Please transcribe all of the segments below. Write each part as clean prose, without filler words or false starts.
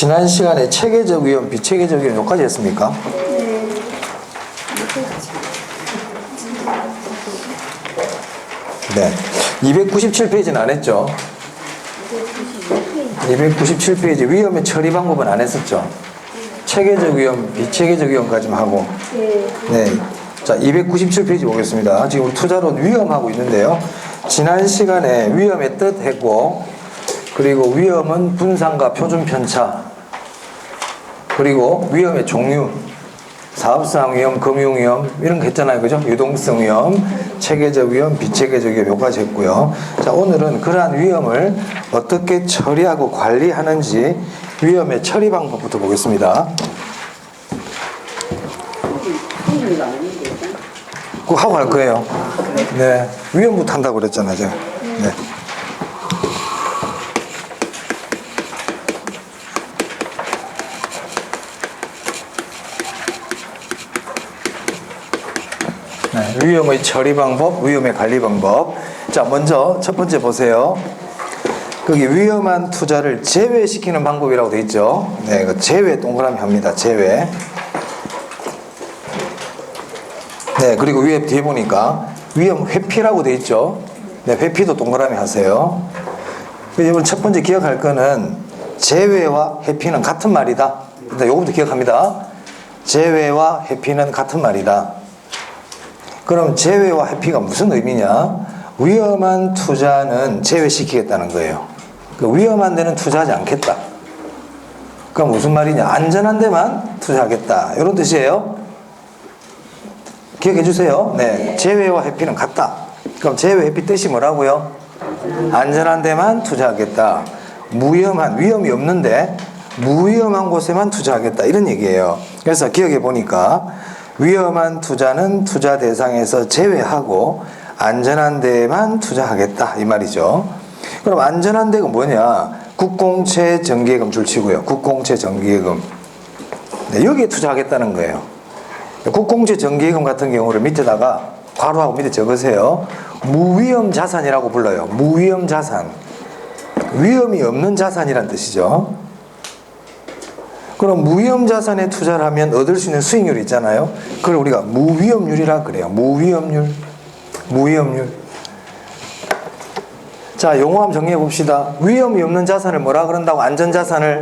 지난 시간에 체계적 위험, 비체계적 위험 여기까지 했습니까? 네. 297페이지는 안 했죠? 297페이지 위험의 처리 방법은 안 했었죠? 체계적 위험, 비체계적 위험까지만 하고. 네. 자, 297페이지 보겠습니다. 지금 우리 투자론 위험하고 있는데요. 지난 시간에 위험의 뜻 했고, 그리고 위험은 분산과 표준 편차, 그리고 위험의 종류, 사업상 위험, 금융 위험 이런 거 했잖아요. 그죠? 유동성 위험, 체계적 위험, 비체계적 위험 여기까지 했고요. 자, 오늘은 그러한 위험을 어떻게 처리하고 관리하는지 위험의 처리 방법부터 보겠습니다. 그거 하고 갈 거예요. 네. 위험부터 한다고 그랬잖아요. 제가. 네. 위험의 처리 방법, 위험의 관리 방법. 자, 먼저 첫 번째 보세요. 거기 위험한 투자를 제외시키는 방법이라고 되어 있죠. 네, 그 제외 동그라미 합니다. 제외. 네, 그리고 위에 뒤에 보니까 위험 회피라고 되어 있죠. 네, 회피도 동그라미 하세요. 여러분 첫 번째 기억할 거는 제외와 회피는 같은 말이다. 일단 요거부터 기억합니다. 제외와 회피는 같은 말이다. 그럼 제외와 회피가 무슨 의미냐? 위험한 투자는 제외시키겠다는 거예요. 그 위험한 데는 투자하지 않겠다. 그럼 무슨 말이냐? 안전한 데만 투자하겠다. 이런 뜻이에요. 기억해 주세요. 네, 제외와 회피는 같다. 그럼 제외, 회피 뜻이 뭐라고요? 안전한 데만 투자하겠다. 무위험한, 위험이 없는데 무위험한 곳에만 투자하겠다. 이런 얘기예요. 그래서 기억해 보니까 위험한 투자는 투자 대상에서 제외하고 안전한 데만 투자하겠다 이 말이죠. 그럼 안전한 데가 뭐냐? 국공채 정기예금 줄치고요. 국공채 정기예금. 네, 여기에 투자하겠다는 거예요. 국공채 정기예금 같은 경우를 밑에다가 괄호하고 밑에 적으세요. 무위험 자산이라고 불러요. 무위험 자산. 위험이 없는 자산이란 뜻이죠. 그럼 무위험 자산에 투자를 하면 얻을 수 있는 수익률이 있잖아요. 그걸 우리가 무위험률이라 그래요. 무위험률. 무위험률. 자, 용어 한번 정리해 봅시다. 위험이 없는 자산을 뭐라 그런다고? 안전자산을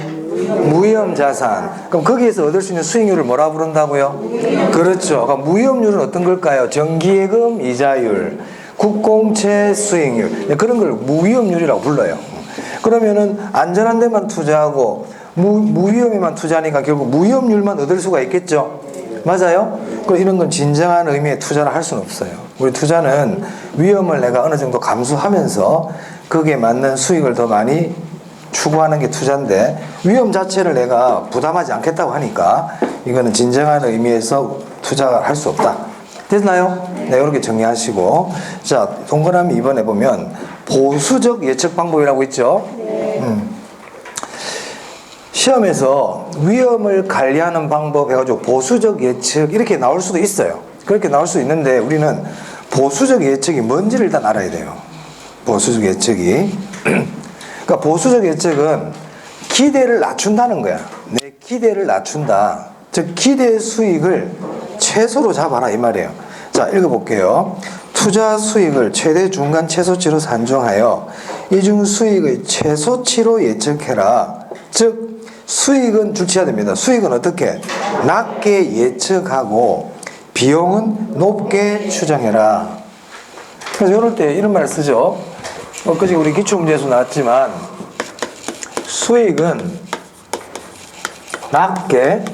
무위험 자산. 그럼 거기에서 얻을 수 있는 수익률을 뭐라 부른다고요? 그렇죠. 그럼 무위험률은 어떤 걸까요? 정기예금 이자율, 국공채 수익률. 그런 걸 무위험률이라고 불러요. 그러면은 안전한 데만 투자하고 무위험에만 투자하니까 결국 무위험률만 얻을 수가 있겠죠. 맞아요? 그리고 이런 건 진정한 의미의 투자를 할 수는 없어요. 우리 투자는 위험을 내가 어느 정도 감수하면서 거기에 맞는 수익을 더 많이 추구하는 게 투자인데, 위험 자체를 내가 부담하지 않겠다고 하니까 이거는 진정한 의미에서 투자를 할 수 없다. 됐나요? 네, 이렇게 정리하시고. 자, 동그라미 2번에 보면 보수적 예측 방법이라고 있죠. 시험에서 위험을 관리하는 방법 해가지고 보수적 예측 이렇게 나올 수도 있어요. 그렇게 나올 수 있는데 우리는 보수적 예측이 뭔지를 일단 알아야 돼요. 보수적 예측이. 그러니까 보수적 예측은 기대를 낮춘다는 거야. 내 기대를 낮춘다. 즉 기대 수익을 최소로 잡아라 이 말이에요. 자, 읽어볼게요. 투자 수익을 최대 중간 최소치로 산정하여 이중 수익의 최소치로 예측해라. 즉 수익은 줄치해야 됩니다. 수익은 어떻게? 낮게 예측하고 비용은 높게 추정해라. 그래서 이럴 때 이런 말을 쓰죠. 엊그제 우리 기출문제에서 나왔지만 수익은 낮게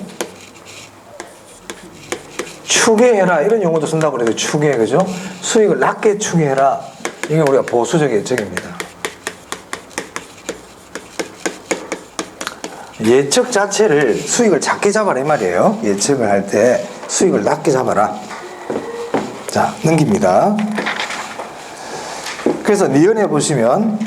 추계해라 이런 용어도 쓴다고 그래요. 추계, 그죠? 수익을 낮게 추계해라. 이게 우리가 보수적 예측입니다. 예측 자체를 수익을 작게 잡아라 이 말이에요. 예측을 할 때 수익을 낮게 잡아라. 자, 넘깁니다. 그래서 니은에 보시면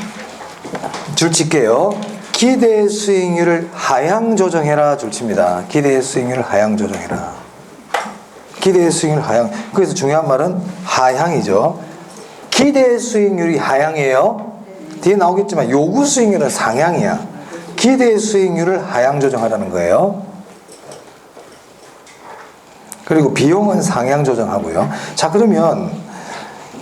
줄칠게요. 기대 수익률을 하향 조정해라 줄칩니다. 기대 수익률을 하향 조정해라. 기대 수익률 하향. 그래서 중요한 말은 하향이죠. 기대 수익률이 하향이에요. 뒤에 나오겠지만 요구 수익률은 상향이야. 기대 수익률을 하향 조정하라는 거예요. 그리고 비용은 상향 조정하고요. 자, 그러면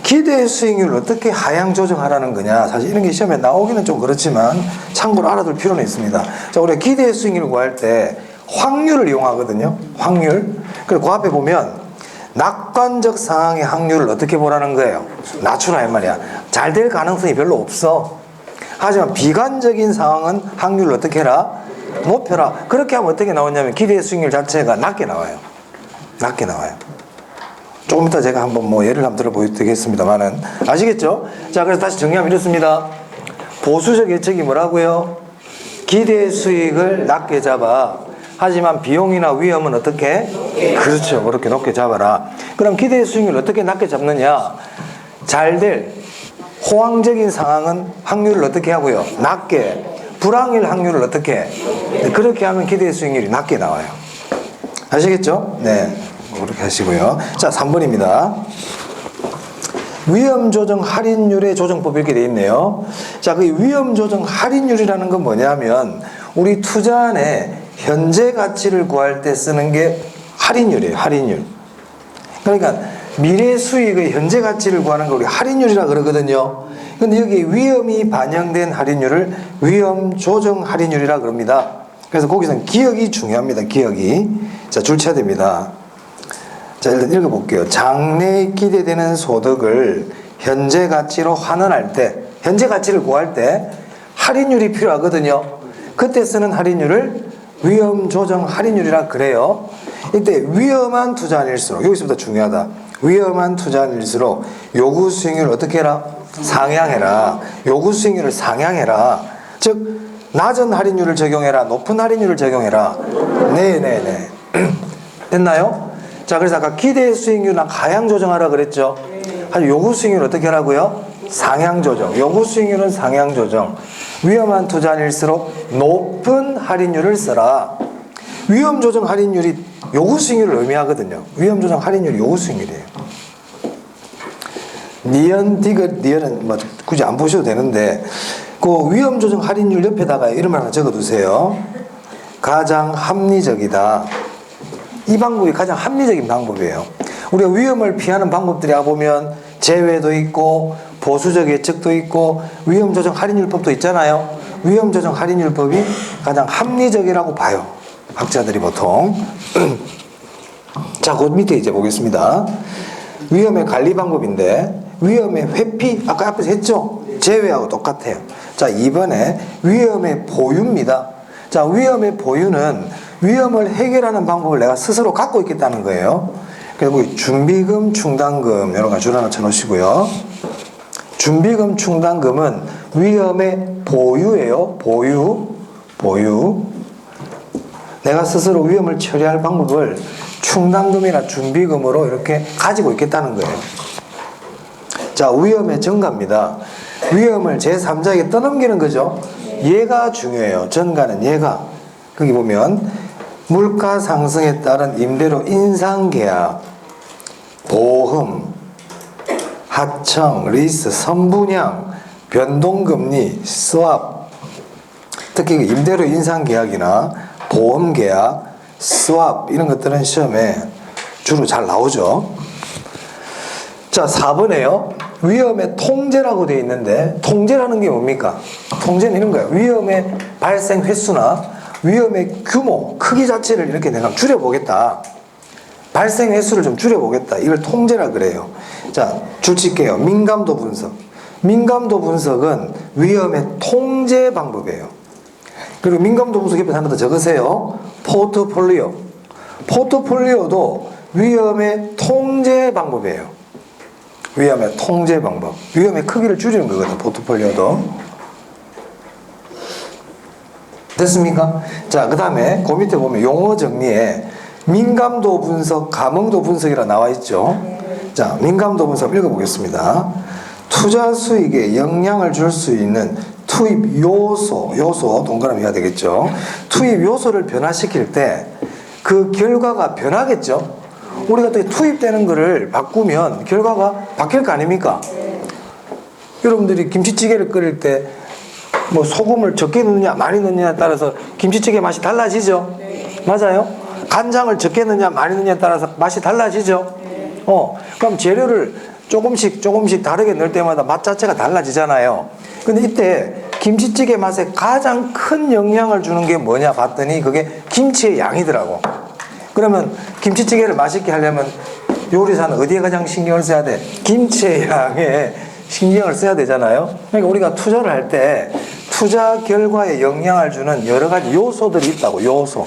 기대 수익률을 어떻게 하향 조정하라는 거냐? 사실 이런 게 시험에 나오기는 좀 그렇지만 참고로 알아둘 필요는 있습니다. 자, 우리가 기대 수익률을 구할 때 확률을 이용하거든요. 확률. 그리고 그 앞에 보면 낙관적 상황의 확률을 어떻게 보라는 거예요? 낮추라 이 말이야. 잘 될 가능성이 별로 없어. 하지만 비관적인 상황은 확률을 어떻게 해라? 높여라. 그렇게 하면 어떻게 나오냐면 기대 수익률 자체가 낮게 나와요. 낮게 나와요. 조금 이따 제가 한번 예를 한번 들어 보여드리겠습니다만은 아시겠죠? 자, 그래서 다시 정리하면 이렇습니다. 보수적 예측이 뭐라고요? 기대 수익을 낮게 잡아. 하지만 비용이나 위험은 어떻게? 그렇죠. 그렇게 높게 잡아라. 그럼 기대 수익률을 어떻게 낮게 잡느냐? 잘 될 호황적인 상황은 확률을 어떻게 하고요? 낮게. 불황일 확률을 어떻게? 네, 그렇게 하면 기대 수익률이 낮게 나와요. 아시겠죠? 네. 그렇게 하시고요. 자, 3번입니다. 위험 조정 할인율의 조정법 이렇게 돼 있네요. 자, 그 위험 조정 할인율이라는 건 뭐냐면 우리 투자안에 현재 가치를 구할 때 쓰는 게 할인율이에요. 할인율. 그러니까 미래 수익의 현재 가치를 구하는 걸 우리 할인율이라 그러거든요. 근데 여기 위험이 반영된 할인율을 위험 조정 할인율이라 그럽니다. 그래서 거기서는 기억이 중요합니다. 기억이. 자, 줄쳐야 됩니다. 자, 일단 읽어볼게요. 장래에 기대되는 소득을 현재 가치로 환원할 때, 현재 가치를 구할 때 할인율이 필요하거든요. 그때 쓰는 할인율을 위험 조정 할인율이라 그래요. 이때 위험한 투자일수록, 여기서부터 중요하다. 위험한 투자일수록 요구 수익률을 어떻게 해라? 상향해라. 요구 수익률을 상향해라. 즉 낮은 할인율을 적용해라. 높은 할인율을 적용해라. 네네네. 됐나요? 자, 그래서 아까 기대 수익률은 하향 조정하라 그랬죠. 하지만 요구 수익률 어떻게 하라고요? 상향 조정. 요구 수익률은 상향 조정. 위험한 투자일수록 높은 할인율을 써라. 위험 조정 할인율이 요구 수익률을 의미하거든요. 위험 조정 할인율이 요구 수익률이에요. 니언 디귿 니언은 굳이 안 보셔도 되는데 그 위험 조정 할인율 옆에다가 이런 말 하나 적어두세요. 가장 합리적이다. 이 방법이 가장 합리적인 방법이에요. 우리가 위험을 피하는 방법들이 보면 제외도 있고 보수적 예측도 있고 위험 조정 할인율법도 있잖아요. 위험 조정 할인율법이 가장 합리적이라고 봐요. 학자들이 보통. 자, 그 밑에 이제 보겠습니다. 위험의 관리 방법인데 위험의 회피 아까 앞에서 했죠? 제외하고 똑같아요. 자, 이번에 위험의 보유입니다. 자, 위험의 보유는 위험을 해결하는 방법을 내가 스스로 갖고 있겠다는 거예요. 그리고 준비금, 충당금 이런 거 줄 하나 쳐놓으시고요. 준비금, 충당금은 위험의 보유예요. 보유. 내가 스스로 위험을 처리할 방법을 충당금이나 준비금으로 이렇게 가지고 있겠다는 거예요. 자, 위험의 전가입니다. 위험을 제3자에게 떠넘기는 거죠. 얘가 중요해요. 전가는 얘가. 거기 보면 물가 상승에 따른 임대료 인상 계약, 보험, 하청, 리스, 선분양, 변동금리, 스왑. 특히 임대료 인상 계약이나 보험 계약, 스왑 이런 것들은 시험에 주로 잘 나오죠. 자, 4번에요. 위험의 통제라고 되어 있는데 통제라는 게 뭡니까? 통제는 이런 거예요. 위험의 발생 횟수나 위험의 규모, 크기 자체를 이렇게 내가 줄여보겠다. 발생 횟수를 좀 줄여보겠다. 이걸 통제라 그래요. 자, 줄칠게요. 민감도 분석. 민감도 분석은 위험의 통제 방법이에요. 그리고 민감도 분석 옆에 하나 더 적으세요. 포트폴리오. 포트폴리오도 위험의 통제 방법이에요. 위험의 통제 방법. 위험의 크기를 줄이는 거거든, 포트폴리오도. 됐습니까? 자, 그 다음에 그 밑에 보면 용어 정리에 민감도 분석, 감흥도 분석이라 나와 있죠. 자, 민감도 분석 읽어보겠습니다. 투자 수익에 영향을 줄 수 있는 투입 요소 동그라미 해야 되겠죠. 투입 요소를 변화시킬 때 그 결과가 변하겠죠. 우리가 또 투입되는 거를 바꾸면 결과가 바뀔 거 아닙니까? 여러분들이 김치찌개를 끓일 때 뭐 소금을 적게 넣느냐 많이 넣느냐에 따라서 김치찌개 맛이 달라지죠. 맞아요? 간장을 적게 넣느냐 많이 넣느냐에 따라서 맛이 달라지죠. 그럼 재료를 조금씩 다르게 넣을 때마다 맛 자체가 달라지잖아요. 근데 이때 김치찌개 맛에 가장 큰 영향을 주는 게 뭐냐 봤더니 그게 김치의 양이더라고. 그러면 김치찌개를 맛있게 하려면 요리사는 어디에 가장 신경을 써야 돼? 김치의 양에 신경을 써야 되잖아요. 그러니까 우리가 투자를 할 때 투자 결과에 영향을 주는 여러 가지 요소들이 있다고. 요소.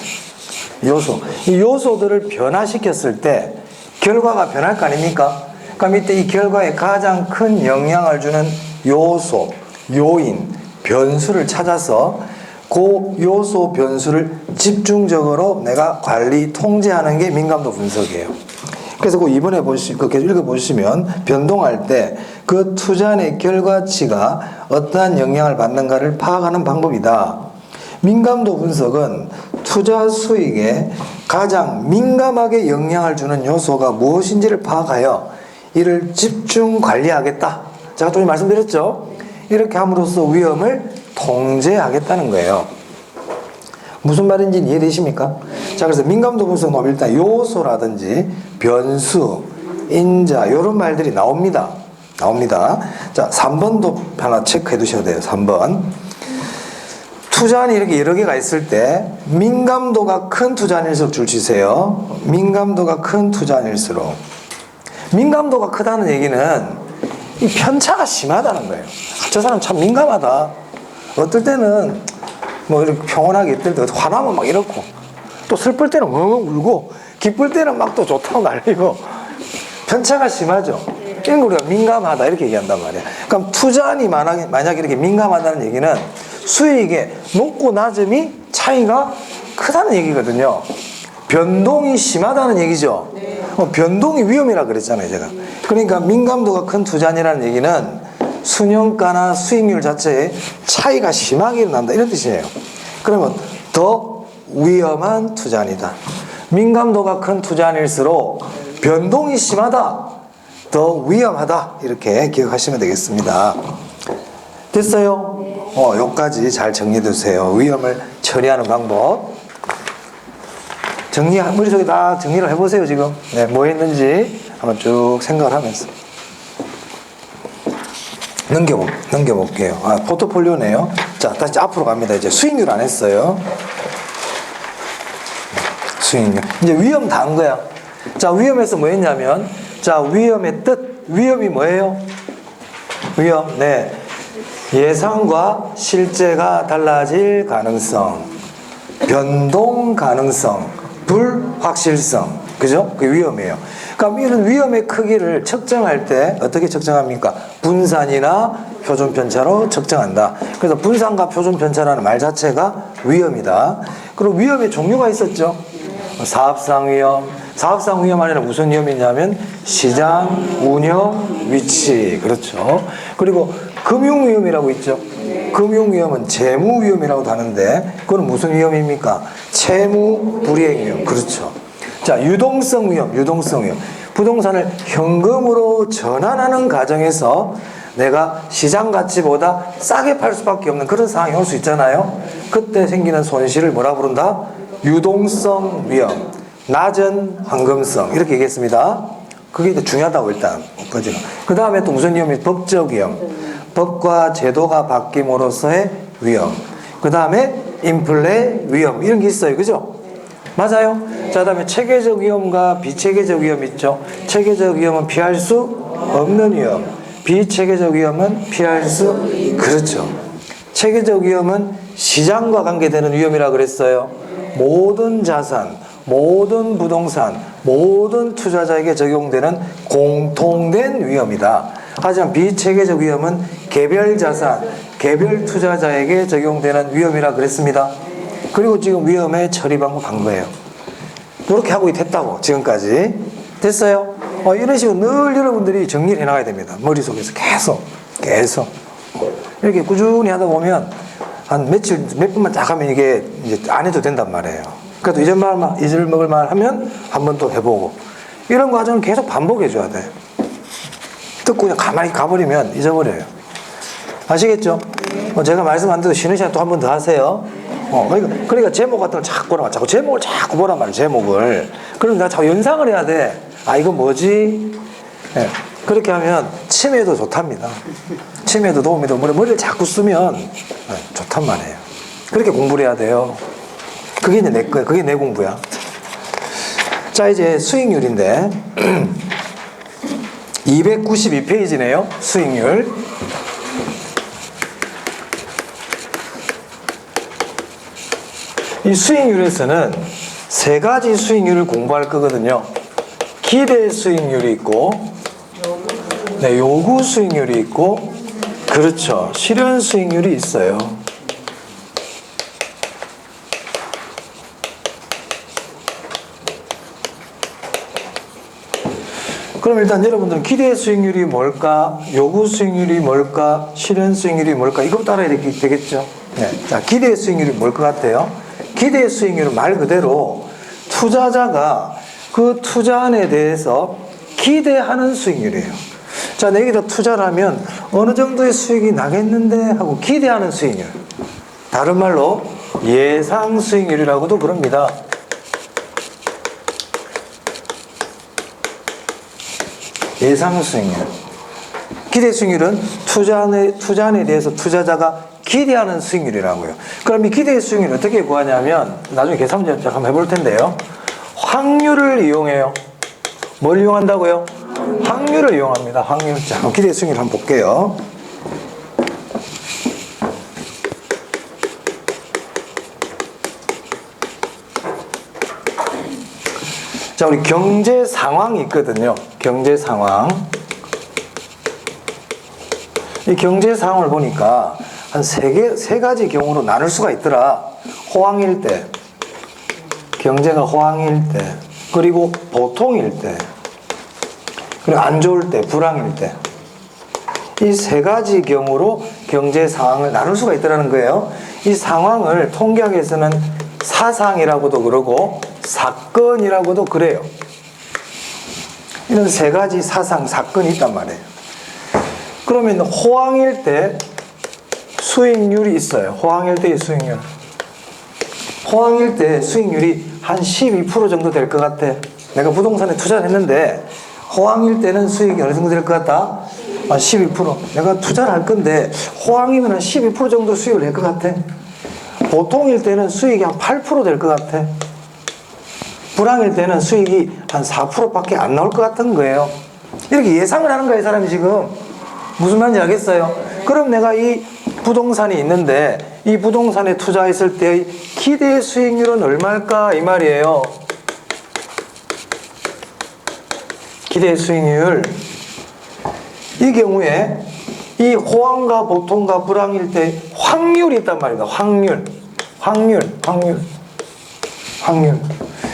이 요소들을 변화시켰을 때 결과가 변할 거 아닙니까? 그럼 이때 이 결과에 가장 큰 영향을 주는 요소, 요인, 변수를 찾아서 그 요소 변수를 집중적으로 내가 관리, 통제하는 게 민감도 분석이에요. 그래서 그 이번에 계속 읽어보시면 변동할 때 그 투자의 결과치가 어떠한 영향을 받는가를 파악하는 방법이다. 민감도 분석은 투자 수익에 가장 민감하게 영향을 주는 요소가 무엇인지를 파악하여 이를 집중 관리하겠다. 제가 좀 말씀드렸죠? 이렇게 함으로써 위험을 통제하겠다는 거예요. 무슨 말인지 이해되십니까? 자, 그래서 민감도 분석 나오면 일단 요소라든지 변수, 인자 이런 말들이 나옵니다. 자, 3번도 하나 체크해 두셔야 돼요. 3번. 투자는 이렇게 여러 개가 있을 때 민감도가 큰 투자일수록 줄 치세요. 민감도가 큰 투자일수록. 민감도가 크다는 얘기는 이 편차가 심하다는 거예요. 저 사람 참 민감하다. 어떨 때는 뭐 이렇게 평온하게 있을 때 화나면 막 이렇고 또 슬플 때는 엉엉 울고 기쁠 때는 막 또 좋다고 난리고 편차가 심하죠. 이런 거 우리가 민감하다 이렇게 얘기한단 말이에요. 그럼 투자안이 만약에 이렇게 민감하다는 얘기는 수익의 높고 낮음이 차이가 크다는 얘기거든요. 변동이 심하다는 얘기죠. 변동이 위험이라 그랬잖아요, 제가. 그러니까 민감도가 큰 투자안이라는 얘기는 순영가나 수익률 자체에 차이가 심하게 일어난다 이런 뜻이에요. 그러면 더 위험한 투자안이다. 민감도가 큰 투자안일수록 변동이 심하다, 더 위험하다 이렇게 기억하시면 되겠습니다. 됐어요? 여기까지 잘 정리해두세요. 위험을 처리하는 방법. 머릿속에 다 정리를 해보세요, 지금. 네, 뭐 했는지 한번 쭉 생각을 하면서. 넘겨볼게요. 포트폴리오네요. 자, 다시 앞으로 갑니다. 이제 수익률 안 했어요. 수익률. 이제 위험 다 한 거야. 자, 위험에서 뭐 했냐면, 자, 위험의 뜻. 위험이 뭐예요? 위험. 네. 예상과 실제가 달라질 가능성, 변동 가능성, 불확실성. 그죠? 그게 위험이에요. 그럼 이런 위험의 크기를 측정할 때 어떻게 측정합니까? 분산이나 표준편차로 측정한다. 그래서 분산과 표준편차라는 말 자체가 위험이다. 그리고 위험의 종류가 있었죠. 사업상 위험. 사업상 위험 안에는 무슨 위험이 있냐면 시장, 운영, 위치. 그렇죠. 그리고 금융 위험이라고 있죠. 금융 위험은 재무 위험이라고도 하는데 그건 무슨 위험입니까? 채무 불이행 위험. 그렇죠. 자, 유동성 위험. 부동산을 현금으로 전환하는 과정에서 내가 시장 가치보다 싸게 팔 수밖에 없는 그런 상황이 올 수 있잖아요. 그때 생기는 손실을 뭐라 부른다? 유동성 위험, 낮은 황금성 이렇게 얘기했습니다. 그게 중요하다고 일단. 그 다음에 또 무슨 위험이? 법적 위험. 법과 제도가 바뀜으로써의 위험. 그 다음에 인플레 위험 이런 게 있어요. 그죠? 맞아요. 자, 다음에 체계적 위험과 비체계적 위험 있죠. 체계적 위험은 피할 수 없는 위험, 비체계적 위험은 피할 수. 그렇죠. 체계적 위험은 시장과 관계되는 위험이라 그랬어요. 모든 자산, 모든 부동산, 모든 투자자에게 적용되는 공통된 위험이다. 하지만 비체계적 위험은 개별 자산, 개별 투자자에게 적용되는 위험이라 그랬습니다. 그리고 지금 위험의 처리 방법 한 거예요. 이렇게 하고 됐다고 지금까지. 됐어요? 이런 식으로 늘 여러분들이 정리를 해나가야 됩니다. 머릿속에서 계속 이렇게 꾸준히 하다 보면 한 며칠, 몇 분만 딱 하면 이게 이제 안 해도 된단 말이에요. 그래도 잊어먹을 말 하면 한 번 또 해보고 이런 과정을 계속 반복해 줘야 돼. 듣고 그냥 가만히 가버리면 잊어버려요. 아시겠죠? 제가 말씀 안 드려도 쉬는 시간 또 한 번 더 하세요. 그러니까 제목 같은 걸 자꾸 보란 말이야. 자꾸 제목을 자꾸 보란 말이야, 제목을. 그럼 내가 자꾸 연상을 해야 돼. 아, 이거 뭐지? 네. 그렇게 하면 치매도 좋답니다. 치매도 도움이 되고, 머리를 자꾸 쓰면 좋단 말이에요. 그렇게 공부를 해야 돼요. 그게 이제 내 거야. 그게 내 공부야. 자, 이제 수익률인데, 292페이지네요. 수익률. 이 수익률에서는 세 가지 수익률을 공부할 거거든요. 기대 수익률이 있고, 네, 요구 수익률이 있고, 그렇죠. 실현 수익률이 있어요. 그럼 일단 여러분들은 기대 수익률이 뭘까? 요구 수익률이 뭘까? 실현 수익률이 뭘까? 이것부터 알아야 되겠죠? 네. 자, 기대 수익률이 뭘 것 같아요? 기대 수익률은 말 그대로 투자자가 그 투자안에 대해서 기대하는 수익률이에요. 자, 내게다 투자를 하면 어느 정도의 수익이 나겠는데 하고 기대하는 수익률. 다른 말로 예상 수익률이라고도 부릅니다. 예상 수익률. 기대 수익률은 투자안에 대해서 투자자가 기대하는 수익률이라고요. 그럼 이 기대 수익률을 어떻게 구하냐면, 나중에 계산 문제 한번 해볼 텐데요. 확률을 이용해요. 뭘 이용한다고요? 확률을 이용합니다. 확률. 자, 기대 수익률 한번 볼게요. 자, 우리 경제 상황이 있거든요. 경제 상황. 이 경제 상황을 보니까 한 세 가지 경우로 나눌 수가 있더라. 호황일 때, 경제가 호황일 때, 그리고 보통일 때, 그리고 안 좋을 때, 불황일 때. 이 세 가지 경우로 경제 상황을 나눌 수가 있더라는 거예요. 이 상황을 통계학에서는 사상이라고도 그러고 사건이라고도 그래요. 이런 세 가지 사상, 사건이 있단 말이에요. 그러면 호황일 때 수익률이 있어요. 호황일 때의 수익률. 호황일 때 수익률이 한 12% 정도 될 것 같아. 내가 부동산에 투자를 했는데 호황일 때는 수익이 어느 정도 될 것 같다? 한 12%. 내가 투자를 할 건데 호황이면 한 12% 정도 수익을 낼 것 같아. 보통일 때는 수익이 한 8% 될 것 같아. 불황일 때는 수익이 한 4%밖에 안 나올 것 같은 거예요. 이렇게 예상을 하는 거예요, 사람이 지금. 무슨 말인지 알겠어요? 그럼 내가 이 부동산이 있는데 이 부동산에 투자했을 때의 기대 수익률은 얼마일까? 이 말이에요. 기대 수익률. 이 경우에 이 호황과 보통과 불황일 때 확률이 있단 말입니다. 확률.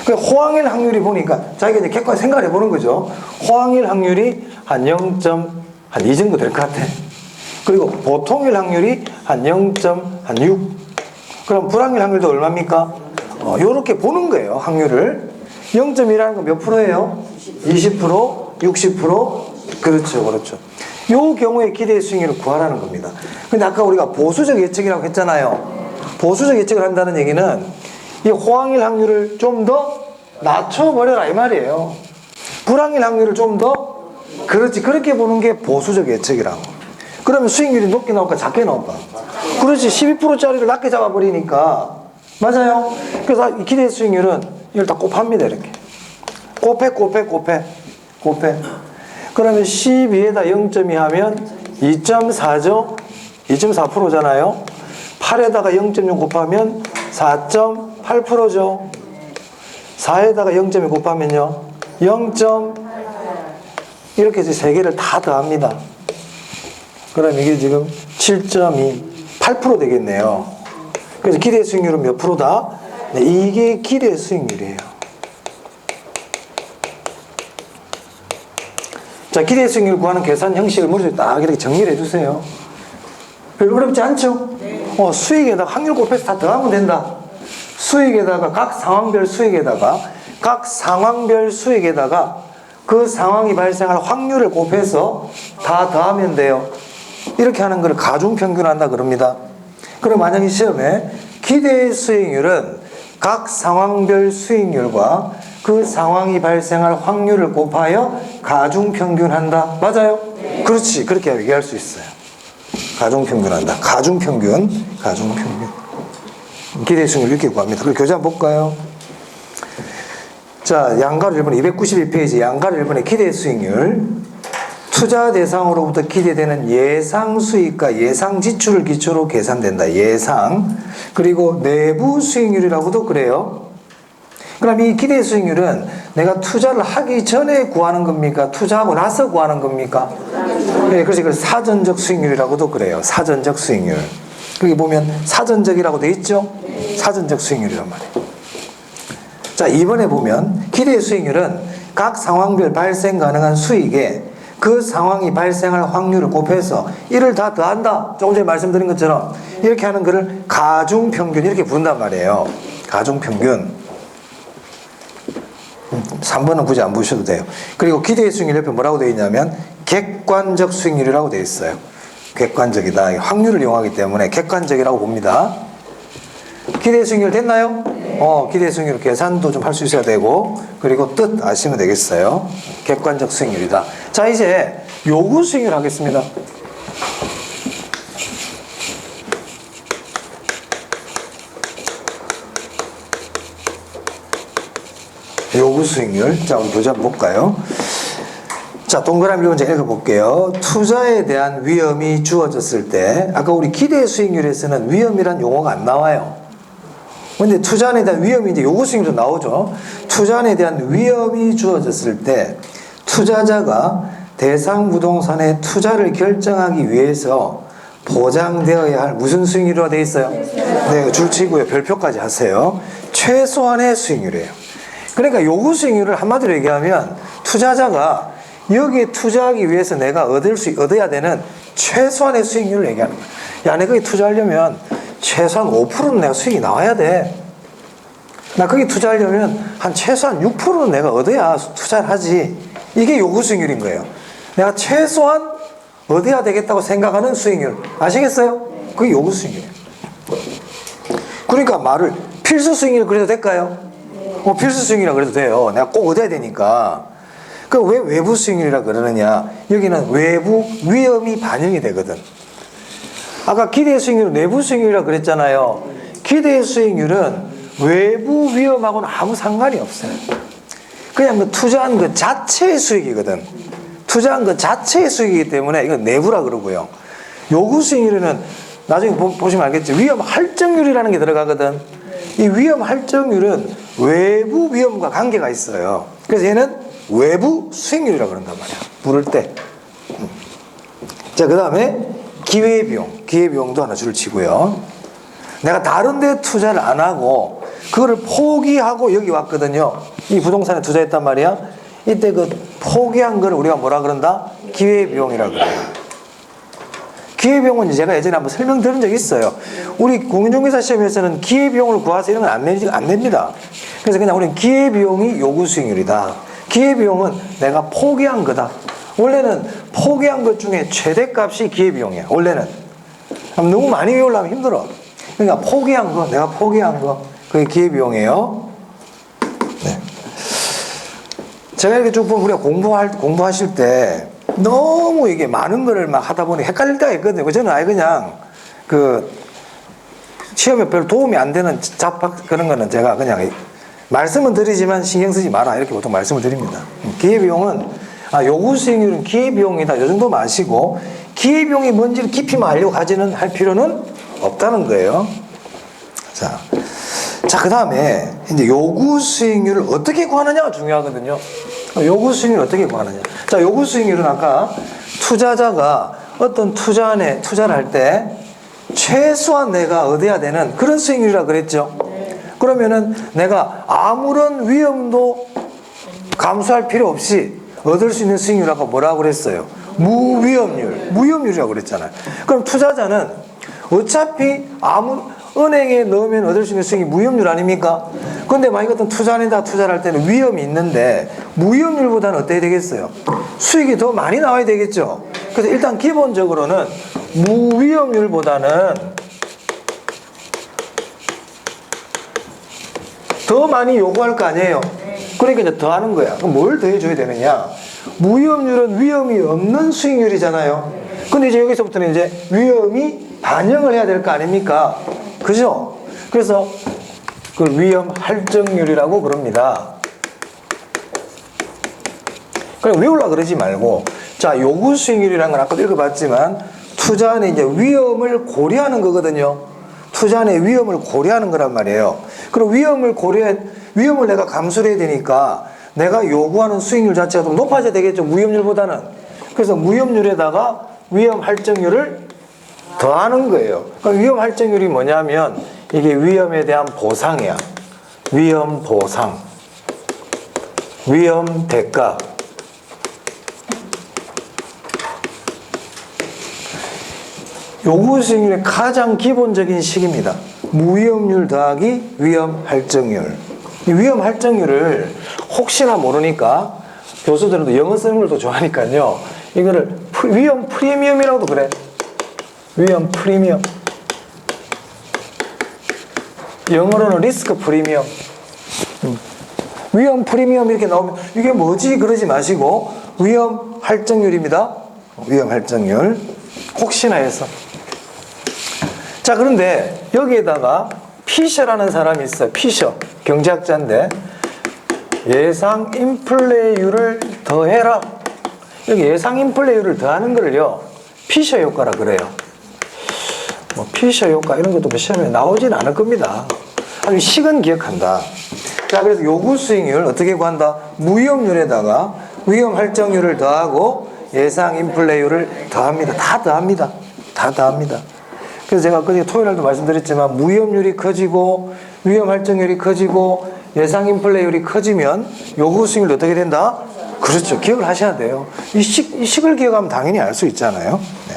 그 호황일 확률이 보니까 자기가 이제 객관적으로 생각을 해보는 거죠. 호황일 확률이 한 0.2 정도 될 것 같아. 그리고 보통일 확률이 한 0.6. 그럼 불황일 확률도 얼마입니까? 요렇게 보는 거예요, 확률을. 0.1이라는 건 몇 프로예요? 20%, 60%? 그렇죠. 요 경우에 기대 수익률을 구하라는 겁니다. 근데 아까 우리가 보수적 예측이라고 했잖아요. 보수적 예측을 한다는 얘기는 이 호황일 확률을 좀 더 낮춰버려라 이 말이에요. 불황일 확률을 좀 더 그렇게 보는 게 보수적 예측이라고. 그러면 수익률이 높게 나올까 작게 나올까? 그렇지. 12%짜리를 낮게 잡아버리니까. 맞아요. 그래서 이 기대 수익률은 이걸 다 곱합니다. 이렇게 곱해. 그러면 12에다 0.2 하면 2.4죠. 2.4%잖아요 8에다가 0.6 곱하면 4.8%죠 4에다가 0.2 곱하면요 0. 이렇게 해서 세 개를 다 더합니다. 그럼 이게 지금 7.2 8% 되겠네요. 그래서 기대 수익률은 몇 프로다? 네, 이게 기대 수익률이에요. 자, 기대 수익률 구하는 계산 형식을 머릿속에 딱 이렇게 정리를 해주세요. 별로 어렵지 않죠? 수익에다가 확률 곱해서 다 더하면 된다. 수익에다가 각 상황별 수익에다가 그 상황이 발생할 확률을 곱해서 다 더하면 돼요. 이렇게 하는 걸 가중평균한다 그럽니다. 그럼 만약에 시험에 기대 수익률은 각 상황별 수익률과 그 상황이 발생할 확률을 곱하여 가중평균한다. 맞아요? 그렇지. 그렇게 얘기할 수 있어요. 가중평균한다. 가중평균. 기대 수익률 이렇게 구합니다. 그럼 교재 한번 볼까요? 자, 양가로 1번 291페이지 양가로 1번의 기대 수익률. 투자 대상으로부터 기대되는 예상 수익과 예상 지출을 기초로 계산된다. 예상. 그리고 내부 수익률이라고도 그래요. 그럼 이 기대 수익률은 내가 투자를 하기 전에 구하는 겁니까? 투자하고 나서 구하는 겁니까? 네, 그래서 사전적 수익률이라고도 그래요. 사전적 수익률. 거기 보면 사전적이라고 돼 있죠? 사전적 수익률이란 말이에요. 자, 2번에 보면 기대 수익률은 각 상황별 발생 가능한 수익에 그 상황이 발생할 확률을 곱해서 이를 다 더한다. 조금 전에 말씀드린 것처럼 이렇게 하는 것을 가중평균 이렇게 부른단 말이에요. 가중평균. 3번은 굳이 안 보셔도 돼요. 그리고 기대 수익률 옆에 뭐라고 되어 있냐면 객관적 수익률이라고 되어 있어요. 객관적이다. 확률을 이용하기 때문에 객관적이라고 봅니다. 기대 수익률 됐나요? 기대 수익률 계산도 좀 할 수 있어야 되고, 그리고 뜻 아시면 되겠어요. 객관적 수익률이다. 자, 이제 요구 수익률 하겠습니다. 요구 수익률. 자, 우리 교재 한번 볼까요? 자, 동그라미 먼저 읽어볼게요. 투자에 대한 위험이 주어졌을 때, 아까 우리 기대 수익률에서는 위험이란 용어가 안 나와요. 근데 투자안에 대한 위험이 이제 요구 수익률도 나오죠. 투자안에 대한 위험이 주어졌을 때 투자자가 대상 부동산에 투자를 결정하기 위해서 보장되어야 할 무슨 수익률이라고 되어 있어요? 네, 줄치고요. 별표까지 하세요. 최소한의 수익률이에요. 그러니까 요구 수익률을 한마디로 얘기하면 투자자가 여기에 투자하기 위해서 내가 얻어야 되는 최소한의 수익률을 얘기하는 거예요. 야, 내가 거기 투자하려면 최소한 5%는 내가 수익이 나와야 돼. 나 거기 투자하려면 한 최소한 6%는 내가 얻어야 투자를 하지. 이게 요구 수익률인 거예요. 내가 최소한 얻어야 되겠다고 생각하는 수익률. 아시겠어요? 그게 요구 수익률이에요. 그러니까 말을 필수 수익률 그래도 될까요? 필수 수익률이라 그래도 돼요. 내가 꼭 얻어야 되니까. 그 왜 외부 수익률이라 그러느냐? 여기는 외부 위험이 반영이 되거든. 아까 기대 수익률은 내부 수익률이라 그랬잖아요. 기대 수익률은 외부 위험하고는 아무 상관이 없어요. 그냥 그 투자한 그 자체의 수익이거든. 투자한 그 자체의 수익이기 때문에 이건 내부라 그러고요. 요구 수익률에는 나중에 보시면 알겠죠. 위험 할증률이라는 게 들어가거든. 이 위험 할증률은 외부 위험과 관계가 있어요. 그래서 얘는 외부 수익률이라고 그런단 말이야. 부를 때. 자, 그 다음에 기회비용. 기회비용도 하나 줄 치고요. 내가 다른 데 투자를 안 하고 그거를 포기하고 여기 왔거든요. 이 부동산에 투자했단 말이야. 이때 그 포기한 거를 우리가 뭐라 그런다? 기회비용이라고 그래요. 기회비용은 제가 예전에 한번 설명드린 적이 있어요. 우리 공인중개사 시험에서는 기회비용을 구하서 이런 건 안 냅니다. 그래서 그냥 우리는 기회비용이 요구 수익률이다. 기회비용은 내가 포기한 거다. 원래는 포기한 것 중에 최대값이 기회비용이야. 원래는. 너무 많이 외우려면 힘들어. 그러니까 포기한 거, 내가 포기한 거, 그게 기회비용이에요. 네. 제가 이렇게 쭉 보면 우리가 공부하실 때 너무 이게 많은 거를 막 하다 보니 헷갈릴 때가 있거든요. 저는 아예 그냥 그 시험에 별 도움이 안 되는 잡학 그런 거는 제가 그냥 말씀은 드리지만 신경 쓰지 마라 이렇게 보통 말씀을 드립니다. 기회비용은 요구 수익률은 기회비용이다 이 정도 마시고 기회비용이 뭔지를 깊이만 알려고 할 필요는 없다는 거예요. 자, 그 다음에 이제 요구 수익률을 어떻게 구하느냐가 중요하거든요. 요구 수익률을 어떻게 구하느냐. 자, 요구 수익률은 아까 투자자가 어떤 투자안에 투자를 할 때 최소한 내가 얻어야 되는 그런 수익률이라 그랬죠. 그러면은 내가 아무런 위험도 감수할 필요 없이 얻을 수 있는 수익률 아까 뭐라고 그랬어요? 무위험률이라고 그랬잖아요. 그럼 투자자는 어차피 은행에 넣으면 얻을 수 있는 수익이 무위험률 아닙니까? 근데 만약 어떤 투자안에다 투자를 할 때는 위험이 있는데 무위험률보다는 어때야 되겠어요? 수익이 더 많이 나와야 되겠죠. 그래서 일단 기본적으로는 무위험률보다는 더 많이 요구할 거 아니에요. 그러니까 이제 더 하는 거야. 그럼 뭘 더 해줘야 되느냐? 무위험률은 위험이 없는 수익률이잖아요. 근데 이제 여기서부터는 이제 위험이 반영을 해야 될 거 아닙니까? 그죠? 그래서 그걸 위험 할증률이라고 그럽니다. 그럼 외우려고 그러지 말고, 자, 요구 수익률이라는 건 아까도 읽어봤지만, 투자 안에 이제 위험을 고려하는 거거든요. 투자 안에 위험을 고려하는 거란 말이에요. 그럼 위험을 내가 감수를 해야 되니까, 내가 요구하는 수익률 자체가 좀 높아져야 되겠죠. 무위험률보다는. 그래서 무위험률에다가 위험 할증률을 더하는 거예요. 그럼 위험 할증률이 뭐냐면, 이게 위험에 대한 보상이야. 위험 보상. 위험 대가. 요구 수익률의 가장 기본적인 식입니다. 무위험률 더하기 위험 할증률. 이 위험 할증률을 혹시나 모르니까 교수들은 영어 쓰는 걸 더 좋아하니까요. 이거를 위험 프리미엄이라고도 그래. 위험 프리미엄. 영어로는 리스크 프리미엄. 위험 프리미엄 이렇게 나오면 이게 뭐지? 그러지 마시고 위험 할증률입니다. 위험 할증률. 혹시나 해서. 자, 그런데 여기에다가 피셔라는 사람이 있어요. 피셔. 경제학자인데 예상 인플레이율을 더해라. 여기 예상 인플레이율을 더하는 거를요, 피셔 효과라 그래요. 뭐 피셔 효과 이런 것도 뭐 시험에 나오진 않을 겁니다. 아주 식은 기억한다. 자, 그래서 요구 수익률 어떻게 구한다? 무위험률에다가 위험 할증률을 더하고 예상 인플레이율을 더합니다. 다 더합니다. 다 더합니다. 그래서 제가 그때 토요일날도 말씀드렸지만 무위험률이 커지고 위험 할증률이 커지고 예상 인플레이율이 커지면 요구 수익률도 어떻게 된다? 그렇죠. 기억을 하셔야 돼요. 이 식을 기억하면 당연히 알 수 있잖아요. 네.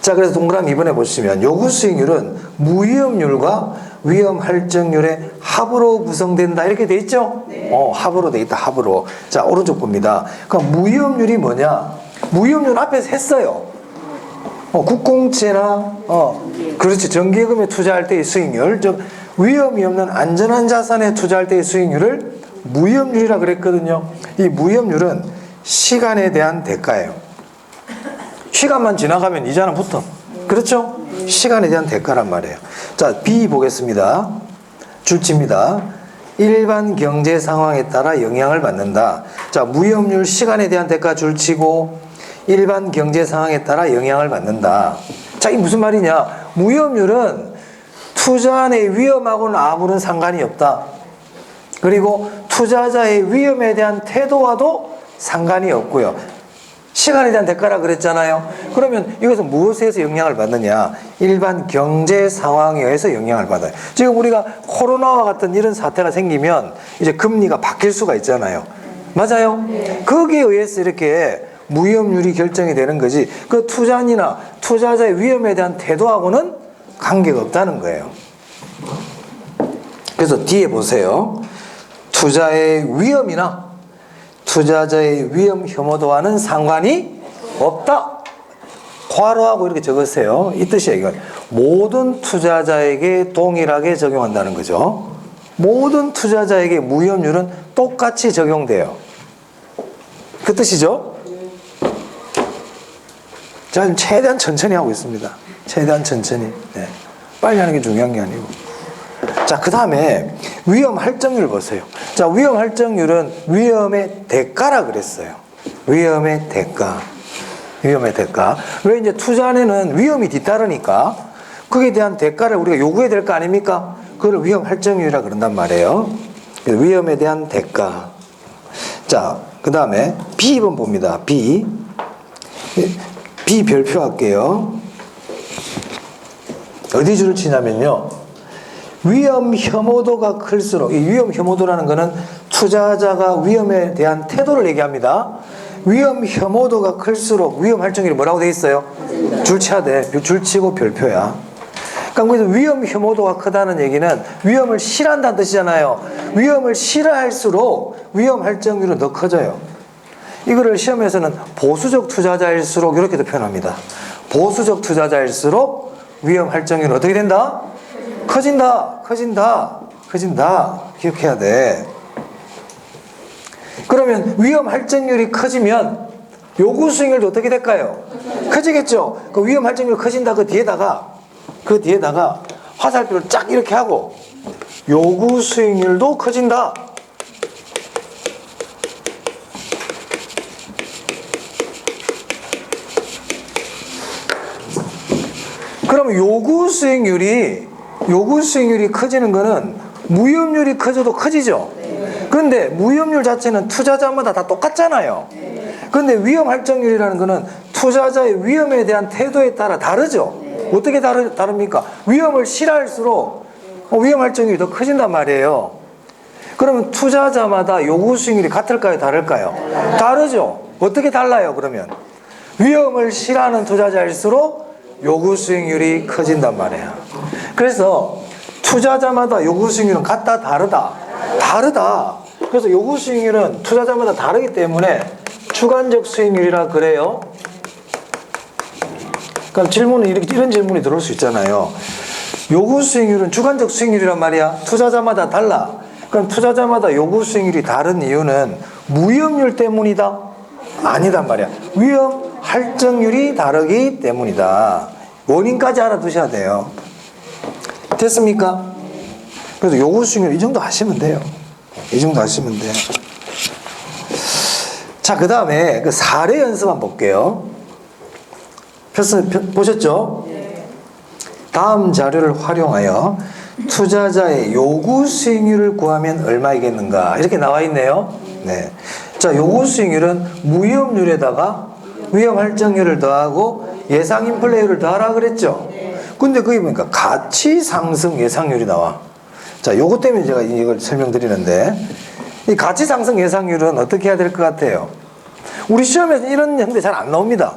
자, 그래서 동그라미 2번에 보시면 요구 수익률은 무위험률과 위험 할증률의 합으로 구성된다 이렇게 돼 있죠? 네. 합으로 돼 있다. 합으로. 자, 오른쪽 봅니다. 그럼 무위험률이 뭐냐? 무위험률 앞에서 했어요. 국공채나 그렇지, 정기예금에 투자할 때의 수익률, 즉 위험이 없는 안전한 자산에 투자할 때의 수익률을 무위험률이라 그랬거든요. 이 무위험률은 시간에 대한 대가예요. 시간만 지나가면 이자는 붙어. 그렇죠? 시간에 대한 대가란 말이에요. 자, B 보겠습니다. 줄치입니다. 일반 경제 상황에 따라 영향을 받는다. 자, 무위험률 시간에 대한 대가 줄치고 일반 경제 상황에 따라 영향을 받는다. 자, 이게 무슨 말이냐? 무위험률은 투자안의 위험하고는 아무런 상관이 없다. 그리고 투자자의 위험에 대한 태도와도 상관이 없고요. 시간에 대한 대가라 그랬잖아요. 그러면 이것은 무엇에서 영향을 받느냐? 일반 경제 상황에 의해서 영향을 받아요. 지금 우리가 코로나와 같은 이런 사태가 생기면 이제 금리가 바뀔 수가 있잖아요. 맞아요? 거기에 의해서 이렇게 무위험률이 결정이 되는 거지, 그 투자인이나 투자자의 위험에 대한 태도하고는 관계가 없다는 거예요. 그래서 뒤에 보세요. 투자의 위험이나 투자자의 위험 혐오도와는 상관이 없다. 괄호하고 이렇게 적으세요. 이 뜻이에요. 이건 모든 투자자에게 동일하게 적용한다는 거죠. 모든 투자자에게 무위험률은 똑같이 적용돼요. 그 뜻이죠? 자, 최대한 천천히 하고 있습니다. 최대한 천천히. 네. 빨리 하는 게 중요한 게 아니고. 자, 그 다음에 위험 할증률 보세요. 자, 위험 할증률은 위험의 대가라 그랬어요. 위험의 대가. 위험의 대가. 왜 이제 투자에는 위험이 뒤따르니까 거기에 대한 대가를 우리가 요구해야 될 거 아닙니까? 그걸 위험 할증률이라 그런단 말이에요. 위험에 대한 대가. 자, 그 다음에 B번 봅니다. B. B 별표 할게요. 어디 줄을 치냐면요, 위험 혐오도가 클수록, 이 위험 혐오도라는 거는 투자자가 위험에 대한 태도를 얘기합니다. 위험 혐오도가 클수록 위험 할증률이 뭐라고 돼 있어요? 줄쳐야 돼. 줄치고 별표야. 그러니까 그래서 위험 혐오도가 크다는 얘기는 위험을 싫어한다는 뜻이잖아요. 위험을 싫어할수록 위험 할증률은 더 커져요. 이거를 시험에서는 보수적 투자자일수록 이렇게도 표현합니다. 보수적 투자자일수록 위험 할증률은 어떻게 된다? 커진다. 기억해야 돼. 그러면 위험 할증률이 커지면 요구 수익률도 어떻게 될까요? 커지겠죠. 그 위험 할증률 커진다. 그 뒤에다가 화살표를 쫙 이렇게 하고 요구 수익률도 커진다. 그러면 요구 수익률이 커지는 거는 무위험률이 커져도 커지죠. 그런데 무위험률 자체는 투자자마다 다 똑같잖아요. 그런데 위험 할증률이라는 거는 투자자의 위험에 대한 태도에 따라 다르죠. 어떻게 다릅니까? 위험을 싫어할수록 위험 할증률이 더 커진단 말이에요. 그러면 투자자마다 요구 수익률이 같을까요? 다를까요? 다르죠. 어떻게 달라요? 그러면 위험을 싫어하는 투자자일수록 요구 수익률이 커진단 말이에요. 그래서 투자자마다 요구 수익률은 같다, 다르다. 그래서 요구 수익률은 투자자마다 다르기 때문에 주관적 수익률이라 그래요. 그럼 질문은 이런 질문이 들어올 수 있잖아요. 요구 수익률은 주관적 수익률이란 말이야. 투자자마다 달라. 그럼 투자자마다 요구 수익률이 다른 이유는 무위험률 때문이다? 아니단 말이야. 위험 할증률이 다르기 때문이다. 원인까지 알아두셔야 돼요. 됐습니까? 그래서 요구 수익률 이 정도 하시면 돼요. 자, 그 다음에 그 사례 연습 한번 볼게요. 보셨죠? 다음 자료를 활용하여 투자자의 요구 수익률을 구하면 얼마이겠는가 이렇게 나와 있네요. 네. 자, 요구 수익률은 무위험률에다가 위험 할증률을 더하고 예상 인플레이율을 더하라 그랬죠. 근데 거기 보니까 가치 상승 예상률이 나와. 자, 요거 때문에 제가 이걸 설명드리는데, 이 가치 상승 예상률은 어떻게 해야 될 것 같아요? 우리 시험에서 이런 형태 잘 안 나옵니다.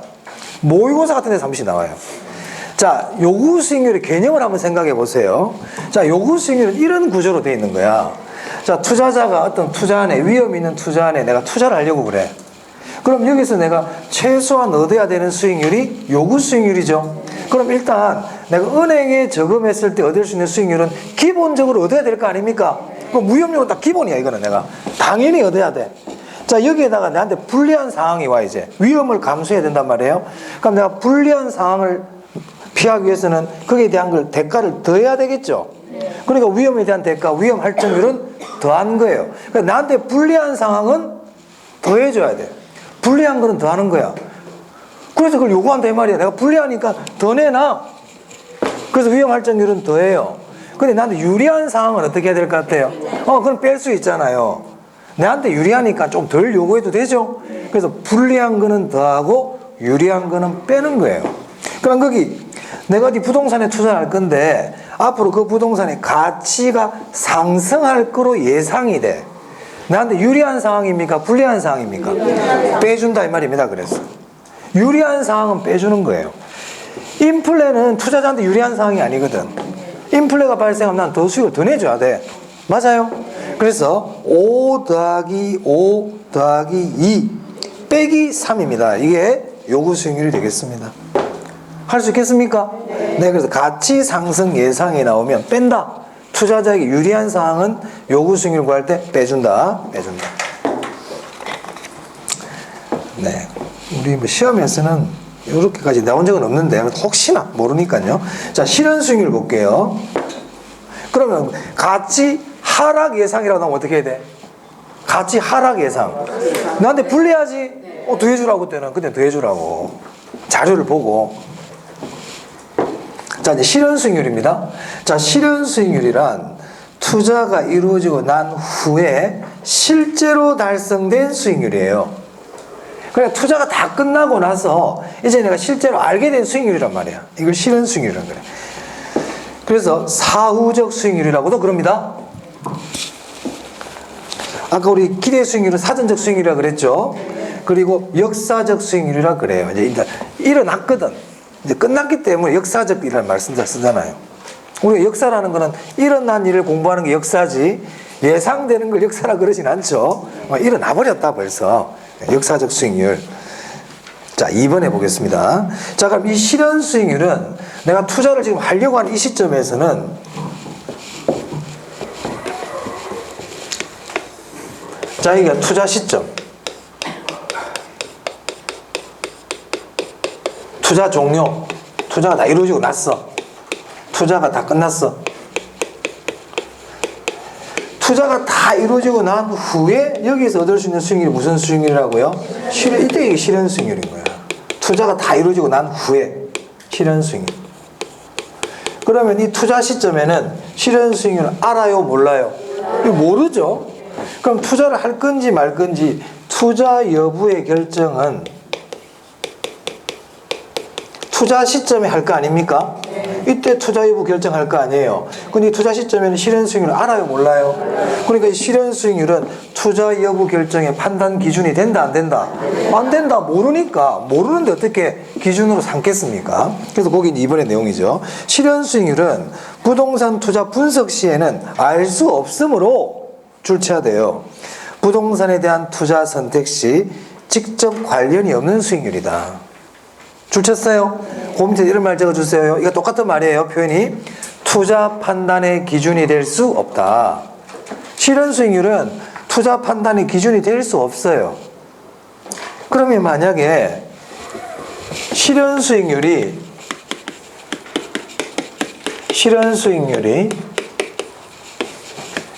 모의고사 같은 데서 한 번씩 나와요. 자, 요구 수익률의 개념을 한번 생각해 보세요. 자, 요구 수익률은 이런 구조로 되어 있는 거야. 자, 투자자가 어떤 투자 안에, 위험 있는 투자 안에 내가 투자를 하려고 그래. 그럼 여기서 내가 최소한 얻어야 되는 수익률이 요구 수익률이죠. 그럼 일단 내가 은행에 저금했을 때 얻을 수 있는 수익률은 기본적으로 얻어야 될 거 아닙니까? 그 무위험률은 딱 기본이야. 이거는 내가 당연히 얻어야 돼. 자, 여기에다가 나한테 불리한 상황이 와. 이제 위험을 감수해야 된단 말이에요. 그럼 내가 불리한 상황을 피하기 위해서는 거기에 대한 걸 대가를 더해야 되겠죠. 그러니까 위험에 대한 대가, 위험 할증률은 더한 거예요. 그러니까 나한테 불리한 상황은 더해줘야 돼. 불리한 거는 더하는 거야. 그래서 그걸 요구한다 이 말이야. 내가 불리하니까 더 내놔. 그래서 위험 할증률은 더해요. 근데 나한테 유리한 상황은 어떻게 해야 될 것 같아요? 그건 뺄 수 있잖아요. 내한테 유리하니까 좀 덜 요구해도 되죠. 그래서 불리한 거는 더하고 유리한 거는 빼는 거예요. 그럼 거기 내가 어디 부동산에 투자할 건데 앞으로 그 부동산의 가치가 상승할 거로 예상이 돼. 나한테 유리한 상황입니까? 불리한 상황입니까? 빼준다 이 말입니다. 그래서 유리한 상황은 빼주는 거예요. 인플레는 투자자한테 유리한 상황이 아니거든. 인플레가 발생하면 난 더 수익을 더 내줘야 돼. 맞아요? 그래서 5 더하기 5 더하기 2 빼기 3입니다. 이게 요구 수익률이 되겠습니다. 할 수 있겠습니까? 네, 그래서 가치 상승 예상이 나오면 뺀다. 투자자에게 유리한 상황은 요구 수익률 구할 때 빼준다. 네, 우리 뭐 시험에서는 이렇게까지 나온 적은 없는데 혹시나 모르니까요. 자, 실현 수익률 볼게요. 그러면 가치 하락 예상이라고 나오면 어떻게 해야 돼? 가치 하락 예상. 나한테 불리하지? 더 해주라고 때는 그때 더 해주라고. 자료를 보고. 자, 이제 실현 수익률입니다. 자, 실현 수익률이란 투자가 이루어지고 난 후에 실제로 달성된 수익률이에요. 그러니까 투자가 다 끝나고 나서 이제 내가 실제로 알게 된 수익률이란 말이야. 이걸 실현 수익률이란 거래. 그래서 사후적 수익률이라고도 그럽니다. 아까 우리 기대 수익률은 사전적 수익률이라고 그랬죠. 그리고 역사적 수익률이라고 그래요. 이제 일어났거든. 이제 끝났기 때문에 역사적이라는 말 쓰잖아요. 우리가 역사라는 거는 일어난 일을 공부하는 게 역사지 예상되는 걸 역사라 그러진 않죠. 일어나 버렸다 벌써. 역사적 수익률. 자, 2번에 보겠습니다. 자, 그럼 이 실현 수익률은 내가 투자를 지금 하려고 하는 이 시점에서는 자, 이게 투자 시점. 투자 종료. 투자가 다 이루어지고 났어. 투자가 다 끝났어. 투자가 다 이루어지고 난 후에 여기서 얻을 수 있는 수익률이 무슨 수익률이라고요? 이때 이게 실현 수익률인 거야. 투자가 다 이루어지고 난 후에 실현 수익률. 그러면 이 투자 시점에는 실현 수익률을 알아요, 몰라요? 이거 모르죠. 그럼 투자를 할 건지 말 건지 투자 여부의 결정은 투자 시점에 할 거 아닙니까? 이때 투자 여부 결정할 거 아니에요. 근데 이 투자 시점에는 실현 수익률을 알아요, 몰라요? 그러니까 이 실현 수익률은 투자 여부 결정의 판단 기준이 된다, 안 된다? 안 된다, 모르니까. 모르는데 어떻게 기준으로 삼겠습니까? 그래서 거기 2번의 내용이죠. 실현 수익률은 부동산 투자 분석 시에는 알 수 없으므로 출제돼요. 부동산에 대한 투자 선택 시 직접 관련이 없는 수익률이다. 줄쳤어요? 그 밑에 이런 말 적어주세요. 이거 똑같은 말이에요. 표현이 투자 판단의 기준이 될 수 없다. 실현 수익률은 투자 판단의 기준이 될 수 없어요. 그러면 만약에 실현 수익률이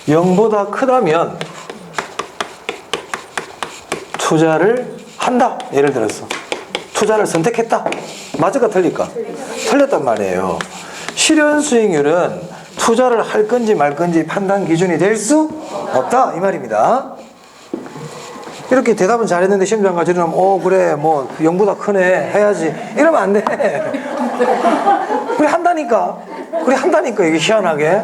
0보다 크다면 투자를 한다. 예를 들어서 투자를 선택했다. 맞을까 틀릴까? 틀렸단 말이에요. 실현 수익률은 투자를 할 건지 말 건지 판단 기준이 될 수 없다. 이 말입니다. 이렇게 대답은 잘했는데 시험장 가서 이러면 그래 뭐 0보다 크네 해야지 이러면 안 돼. 그래 한다니까. 이게 희한하게.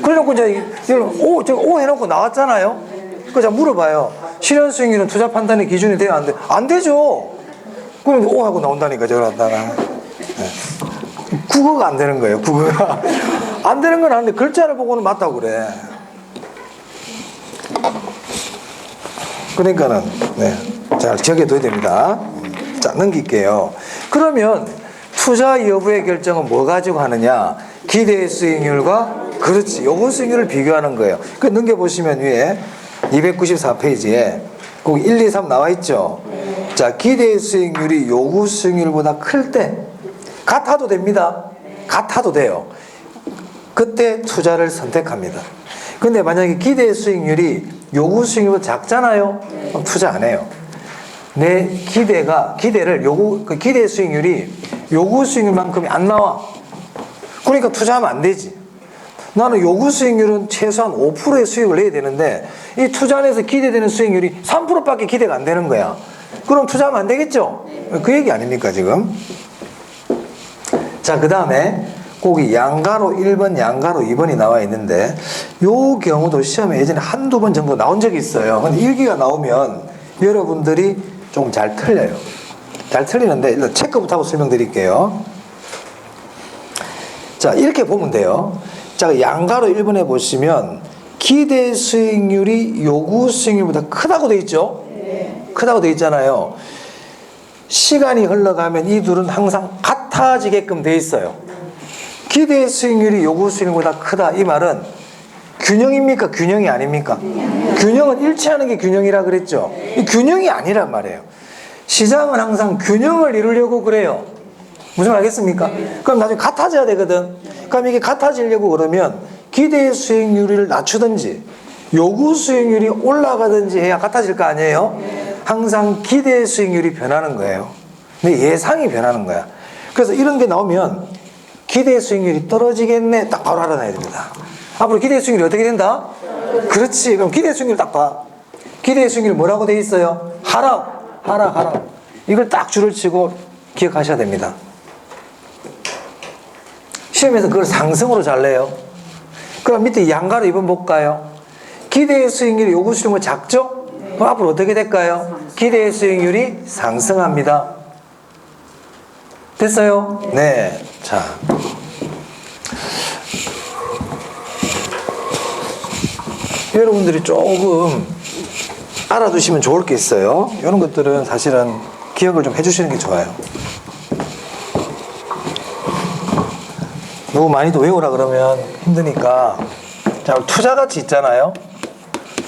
그래놓고 이제 오 해놓고 나왔잖아요. 그래서 물어봐요. 실현 수익률은 투자 판단의 기준이 돼야 안 돼? 안 되죠. 그럼 오 하고 나온다니까 저걸 갖다가. 네. 국어가 안 되는 거예요. 국어가 안 되는 건 아닌데 글자를 보고는 맞다고 그래. 그러니까는 네, 잘 적어둬야 됩니다. 자, 넘길게요. 그러면 투자 여부의 결정은 뭐 가지고 하느냐? 기대 수익률과 그렇지 요구 수익률을 비교하는 거예요. 그 넘겨보시면 위에 294페이지에 거기 1, 2, 3 나와 있죠. 자, 기대 수익률이 요구 수익률보다 클 때 같아도 됩니다. 같아도 돼요. 그때 투자를 선택합니다. 근데 만약에 기대 수익률이 요구 수익률보다 작잖아요. 그럼 투자 안 해요. 내 기대 수익률이 요구 수익률만큼이 안 나와. 그러니까 투자하면 안 되지. 나는 요구 수익률은 최소한 5%의 수익을 내야 되는데 이 투자 안에서 기대되는 수익률이 3%밖에 기대가 안 되는 거야. 그럼 투자하면 안 되겠죠? 그 얘기 아닙니까 지금? 자, 그 다음에 거기 양가로 1번, 양가로 2번이 나와 있는데 요 경우도 시험에 예전에 한두 번 정도 나온 적이 있어요. 근데 일기가 나오면 여러분들이 좀 잘 틀려요. 잘 틀리는데 일단 체크부터 하고 설명드릴게요. 자, 이렇게 보면 돼요. 자, 양가로 1번에 보시면 기대 수익률이 요구 수익률보다 크다고 돼 있죠? 크다고 돼 있잖아요. 시간이 흘러가면 이 둘은 항상 같아지게끔 돼 있어요. 기대 수익률이 요구 수익률보다 크다. 이 말은 균형입니까? 균형이 아닙니까? 균형은 일치하는 게 균형이라 그랬죠. 이 균형이 아니란 말이에요. 시장은 항상 균형을 이루려고 그래요. 무슨 말 알겠습니까? 그럼 나중에 같아져야 되거든. 그럼 이게 같아지려고 그러면 기대 수익률을 낮추든지 요구 수익률이 올라가든지 해야 같아질 거 아니에요? 항상 기대 수익률이 변하는 거예요. 근데 예상이 변하는 거야. 그래서 이런 게 나오면 기대 수익률이 떨어지겠네 딱 바로 알아놔야 됩니다. 앞으로 기대 수익률이 어떻게 된다? 그렇지. 그럼 기대 수익률 딱 봐. 기대 수익률 뭐라고 돼 있어요? 하락. 이걸 딱 줄을 치고 기억하셔야 됩니다. 시험에서 그걸 상승으로 잘 내요. 그럼 밑에 양가로 2번 볼까요? 기대 수익률이 요구 수익률 작죠? 그럼 앞으로 어떻게 될까요? 기대 수익률이 상승합니다. 됐어요? 네. 자. 여러분들이 조금 알아두시면 좋을 게 있어요. 이런 것들은 사실은 기억을 좀 해주시는 게 좋아요. 너무 많이도 외우라 그러면 힘드니까. 자, 투자 가치 있잖아요.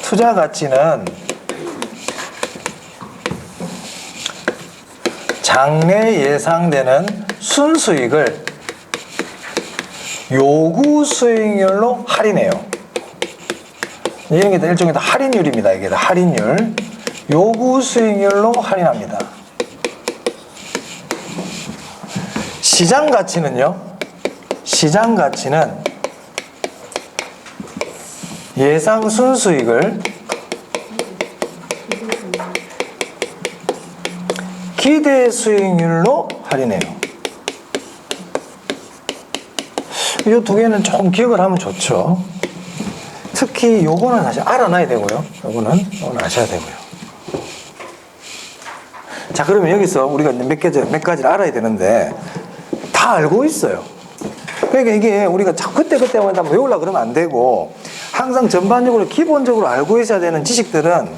투자 가치는 장래 예상되는 순수익을 요구 수익률로 할인해요. 이런 게 일종의 할인율입니다. 이게 할인율. 요구 수익률로 할인합니다. 시장 가치는요. 시장 가치는 예상 순수익을 기대 수익률로 할인해요. 이 두 개는 좀 기억을 하면 좋죠. 특히 요거는 사실 알아놔야 되고요. 요거는 아셔야 되고요. 자, 그러면 여기서 우리가 몇 가지를 알아야 되는데 다 알고 있어요. 그러니까 이게 우리가 그때마다 외우려고 그러면 안 되고 항상 전반적으로 기본적으로 알고 있어야 되는 지식들은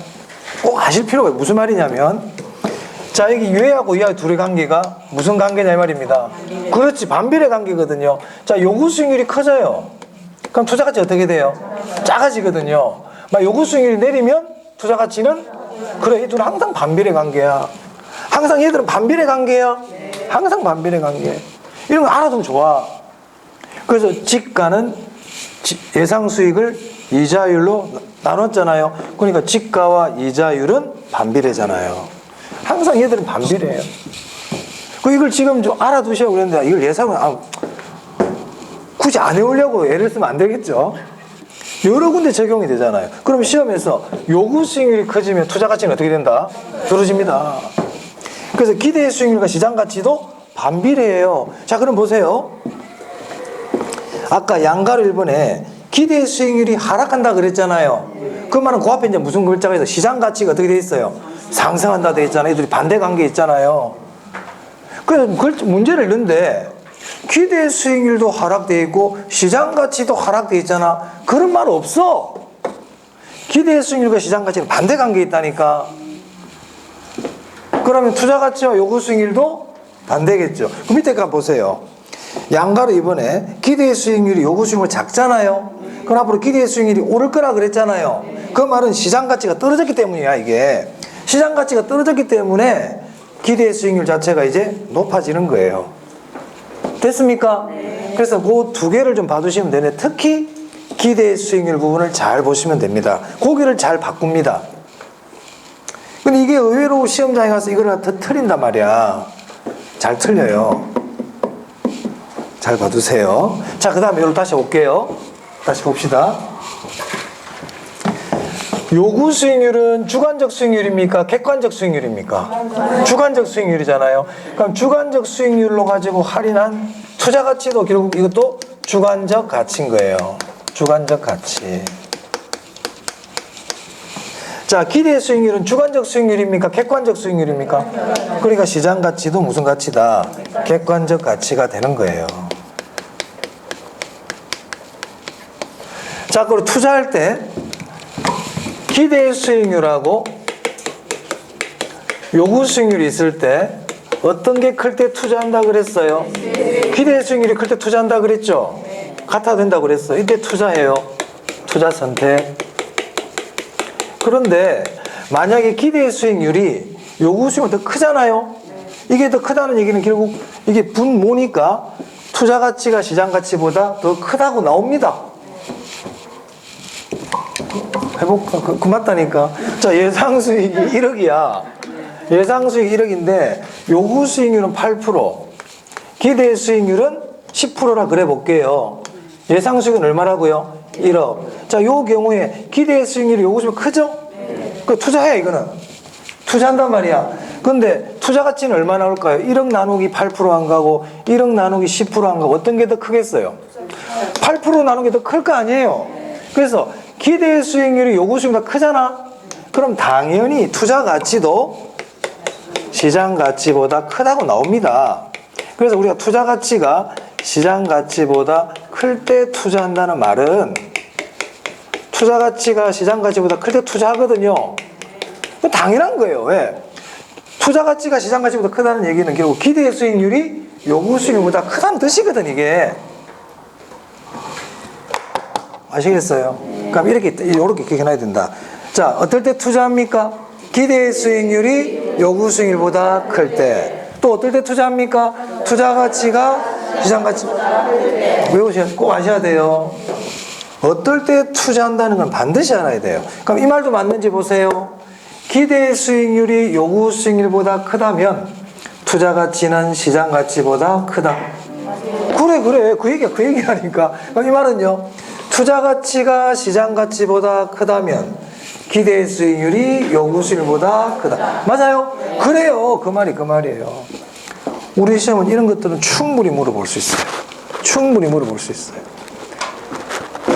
꼭 아실 필요가 있어요. 무슨 말이냐면 자, 여기 유해하고 이하의 둘의 관계가 무슨 관계냐 이 말입니다. 그렇지, 반비례 관계거든요. 자, 요구 수익률이 커져요. 그럼 투자 가치 어떻게 돼요? 작아지거든요. 막 요구 수익률이 내리면 투자 가치는 그래, 이 둘은 항상 반비례 관계야. 항상 얘들은 반비례 관계야. 항상 반비례 관계. 이런 거 알아두면 좋아. 그래서 지가는 예상 수익을 이자율로 나눴잖아요. 그러니까 지가와 이자율은 반비례잖아요. 항상 얘들은 반비례예요. 이걸 지금 좀 알아두셔야 그랬는데 이걸 예상은 굳이 안 외우려고 애를 쓰면 안 되겠죠. 여러 군데 적용이 되잖아요. 그럼 시험에서 요구 수익률이 커지면 투자 가치는 어떻게 된다? 떨어집니다. 그래서 기대 수익률과 시장 가치도 반비례예요. 자, 그럼 보세요. 아까 양가로 1번에 기대 수익률이 하락한다 그랬잖아요. 그 말은 그 앞에 이제 무슨 글자가 있어요? 시장 가치가 어떻게 돼 있어요? 상승한다 돼 있잖아요. 이들이 반대 관계 있잖아요. 그래서 문제를 넣는데 기대 수익률도 하락돼 있고 시장 가치도 하락돼 있잖아. 그런 말 없어. 기대 수익률과 시장 가치는 반대 관계에 있다니까. 그러면 투자 가치와 요구 수익률도 반대겠죠. 그 밑에 가 보세요. 양가로 이번에 기대 수익률이 요구 수익률 작잖아요. 그럼 앞으로 기대 수익률이 오를 거라 그랬잖아요. 그 말은 시장 가치가 떨어졌기 때문이야. 이게 시장 가치가 떨어졌기 때문에 기대 수익률 자체가 이제 높아지는 거예요. 됐습니까? 그래서 그 두 개를 좀 봐두시면 되는데 특히 기대 수익률 부분을 잘 보시면 됩니다. 고기를 잘 바꿉니다. 근데 이게 의외로 시험장에 가서 이걸 더 틀린단 말이야. 잘 틀려요. 잘 봐두세요. 자, 그 다음에 이걸 다시 올게요. 다시 봅시다. 요구 수익률은 주관적 수익률입니까? 객관적 수익률입니까? 주관적 수익률이잖아요. 그럼 주관적 수익률로 가지고 할인한 투자 가치도 결국 이것도 주관적 가치인 거예요. 주관적 가치. 자, 기대 수익률은 주관적 수익률입니까? 객관적 수익률입니까? 그러니까 시장 가치도 무슨 가치다? 객관적 가치가 되는 거예요. 자, 그리고 투자할 때 기대 수익률하고 요구 수익률이 있을 때 어떤 게 클 때 투자한다 그랬어요? 기대 수익률이 클 때 투자한다 그랬죠? 같아도 된다고 그랬어요. 이때 투자해요. 투자 선택. 그런데 만약에 기대 수익률이 요구 수익률 더 크잖아요. 이게 더 크다는 얘기는 결국 이게 분모니까 투자 가치가 시장 가치보다 더 크다고 나옵니다. 해볼까? 그 맞다니까. 자, 예상 수익이 1억이야. 예상 수익 1억인데 요구 수익률은 8%, 기대 수익률은 10%라 그래 볼게요. 예상 수익은 얼마라고요? 1억. 자, 요 경우에 기대 수익률이 요구 수익 크죠? 그 투자해, 이거는. 투자한단 말이야. 근데 투자 가치는 얼마 나올까요? 1억 나누기 8% 안 가고 1억 나누기 10% 안 가고 어떤 게 더 크겠어요? 8% 나누는 게 더 클 거 아니에요. 그래서 기대 수익률이 요구 수익률보다 크잖아. 그럼 당연히 투자 가치도 시장 가치보다 크다고 나옵니다. 그래서 우리가 투자 가치가 시장 가치보다 클 때 투자한다는 말은 투자 가치가 시장 가치보다 클 때 투자하거든요. 당연한 거예요. 왜? 투자 가치가 시장 가치보다 크다는 얘기는 결국 기대 수익률이 요구 수익률보다 크다는 뜻이거든, 이게. 아시겠어요? 그럼 이렇게 기억해놔야 된다. 자, 어떨 때 투자합니까? 기대 수익률이 요구 수익률보다 클 때. 또 어떨 때 투자합니까? 투자 가치가 시장 가치. 꼭 아셔야 돼요. 어떨 때 투자한다는 건 반드시 알아야 돼요. 그럼 이 말도 맞는지 보세요. 기대 수익률이 요구 수익률보다 크다면 투자 가치는 시장 가치보다 크다. 그래. 그 얘기하니까. 그럼 이 말은요. 투자 가치가 시장 가치보다 크다면 기대 수익률이 요구 수익률보다 크다. 맞아요? 그래요. 그 말이에요. 우리 시험은 이런 것들은 충분히 물어볼 수 있어요. 충분히 물어볼 수 있어요.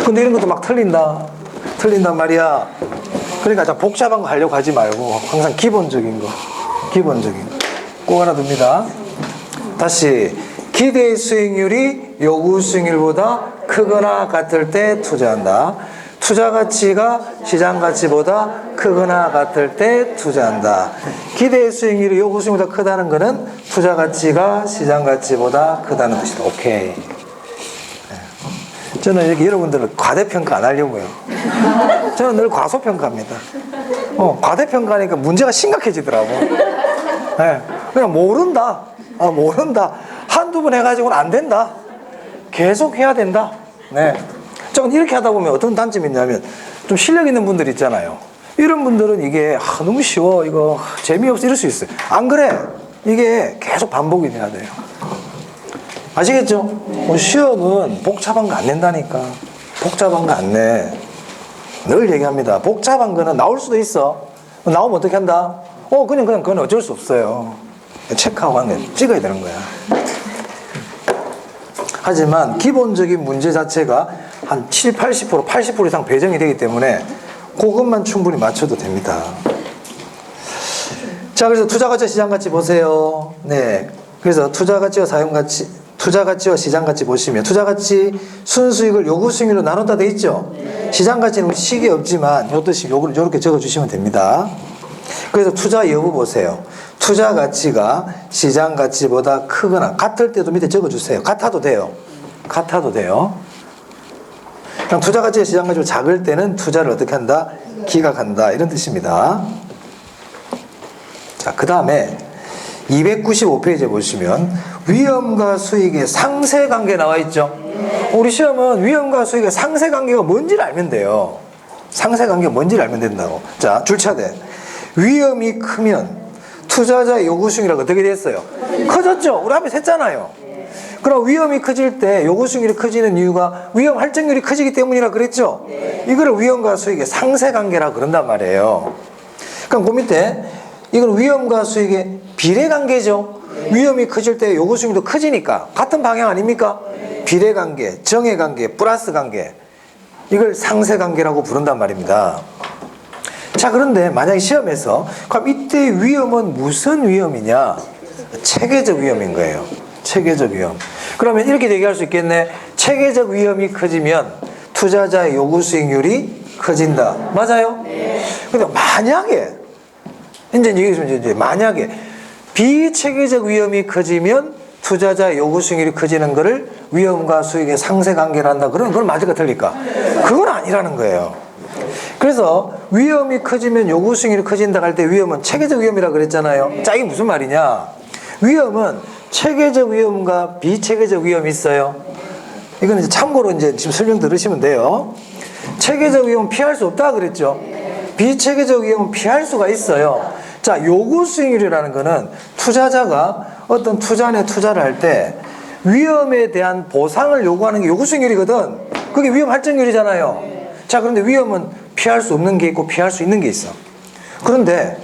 근데 이런 것도 막 틀린단 말이야. 그러니까 참 복잡한 거 하려고 하지 말고 항상 기본적인 거 꼭 알아둡니다. 다시 기대 수익률이 요구 수익률보다 크거나 같을 때 투자한다. 투자 가치가 시장 가치보다 크거나 같을 때 투자한다. 기대 수익률이 요구 수익률보다 크다는 것은 투자 가치가 시장 가치보다 크다는 뜻이다. 오케이. 저는 이렇게 여러분들을 과대평가 안 하려고요. 저는 늘 과소평가합니다. 과대평가하니까 문제가 심각해지더라고. 네, 그냥 모른다. 한두 번 해가지고는 안 된다. 계속 해야 된다. 네. 저는 이렇게 하다 보면 어떤 단점이 있냐면 좀 실력 있는 분들 있잖아요. 이런 분들은 이게 너무 쉬워. 이거 재미없어. 이럴 수 있어요. 안 그래. 이게 계속 반복이 돼야 돼요. 아시겠죠? 시험은 복잡한 거 안 낸다니까. 복잡한 거 안 내. 늘 얘기합니다. 복잡한 거는 나올 수도 있어. 나오면 어떻게 한다? 그건 어쩔 수 없어요. 체크하고 하는 거 찍어야 되는 거야. 하지만 기본적인 문제 자체가 한 7, 80%, 80% 이상 배정이 되기 때문에 그것만 충분히 맞춰도 됩니다. 자, 그래서 투자 가치와 시장 가치 보세요. 네. 그래서 투자 가치와 시장 가치 보시면 투자 가치 순수익을 요구 수익률로 나눴다 돼 있죠. 시장 가치는 식이 없지만 요 뜻이 요렇게 적어 주시면 됩니다. 그래서 투자 여부 보세요. 투자 가치가 시장 가치보다 크거나 같을 때도 밑에 적어 주세요. 같아도 돼요. 그냥 투자 가치가 시장 가치보다 작을 때는 투자를 어떻게 한다? 기각한다. 이런 뜻입니다. 자, 그 다음에 295페이지에 보시면 위험과 수익의 상세관계 나와 있죠. 우리 시험은 위험과 수익의 상세관계가 뭔지를 알면 돼요. 상세관계가 뭔지를 알면 된다고. 자, 줄차대. 위험이 크면 투자자의 요구 수익률이 어떻게 됐어요? 커졌죠. 우리 앞에 했잖아요. 그럼 위험이 커질 때 요구 수익률이 커지는 이유가 위험 할증률이 커지기 때문이라 그랬죠. 이거를 위험과 수익의 상세관계라 그런단 말이에요. 그럼 그 밑에 이건 위험과 수익의 비례관계죠. 위험이 커질 때 요구 수익률도 커지니까 같은 방향 아닙니까? 비례관계, 정해관계, 플러스관계, 이걸 상세관계라고 부른단 말입니다. 자, 그런데 만약에 시험에서 그럼 이때 위험은 무슨 위험이냐? 체계적 위험인 거예요. 체계적 위험. 그러면 이렇게 얘기할 수 있겠네. 체계적 위험이 커지면 투자자의 요구 수익률이 커진다. 맞아요? 근데 만약에 이제 만약에 비체계적 위험이 커지면 투자자 요구 수익률이 커지는 거를 위험과 수익의 상세관계를 한다. 그러면 그건 맞을까 틀릴까? 그건 아니라는 거예요. 그래서 위험이 커지면 요구 수익률이 커진다 할 때 위험은 체계적 위험이라 그랬잖아요. 자, 이게 무슨 말이냐? 위험은 체계적 위험과 비체계적 위험이 있어요. 이건 이제 참고로 이제 지금 설명 들으시면 돼요. 체계적 위험은 피할 수 없다 그랬죠. 비체계적 위험은 피할 수가 있어요. 자, 요구 수익률이라는 거는 투자자가 어떤 투자안에 투자를 할 때 위험에 대한 보상을 요구하는 게 요구 수익률이거든. 그게 위험 할증률이잖아요. 자, 그런데 위험은 피할 수 없는 게 있고 피할 수 있는 게 있어. 그런데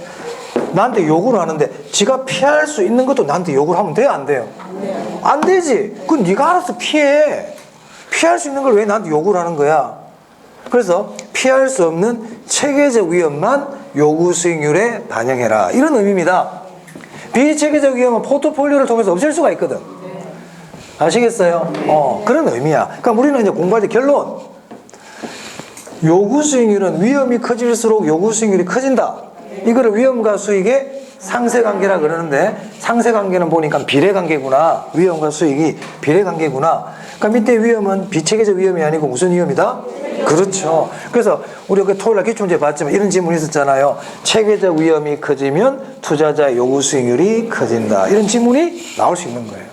나한테 요구를 하는데 지가 피할 수 있는 것도 나한테 요구를 하면 돼요, 안 돼요? 안 되지. 그건 네가 알아서 피해. 피할 수 있는 걸 왜 나한테 요구를 하는 거야? 그래서 피할 수 없는 체계적 위험만 요구 수익률에 반영해라. 이런 의미입니다. 비체계적 위험은 포트폴리오를 통해서 없앨 수가 있거든. 아시겠어요? 그런 의미야. 그러니까 우리는 이제 공부할 때 결론. 요구 수익률은 위험이 커질수록 요구 수익률이 커진다. 이거를 위험과 수익의 상쇄관계라 그러는데 상쇄관계는 보니까 비례관계구나. 위험과 수익이 비례관계구나. 그러니까 밑에 위험은 비체계적 위험이 아니고 무슨 위험이다? 그렇죠. 그래서 우리가 토요일날 기출문제 봤지만 이런 질문이 있었잖아요. 체계적 위험이 커지면 투자자의 요구 수익률이 커진다. 이런 질문이 나올 수 있는 거예요.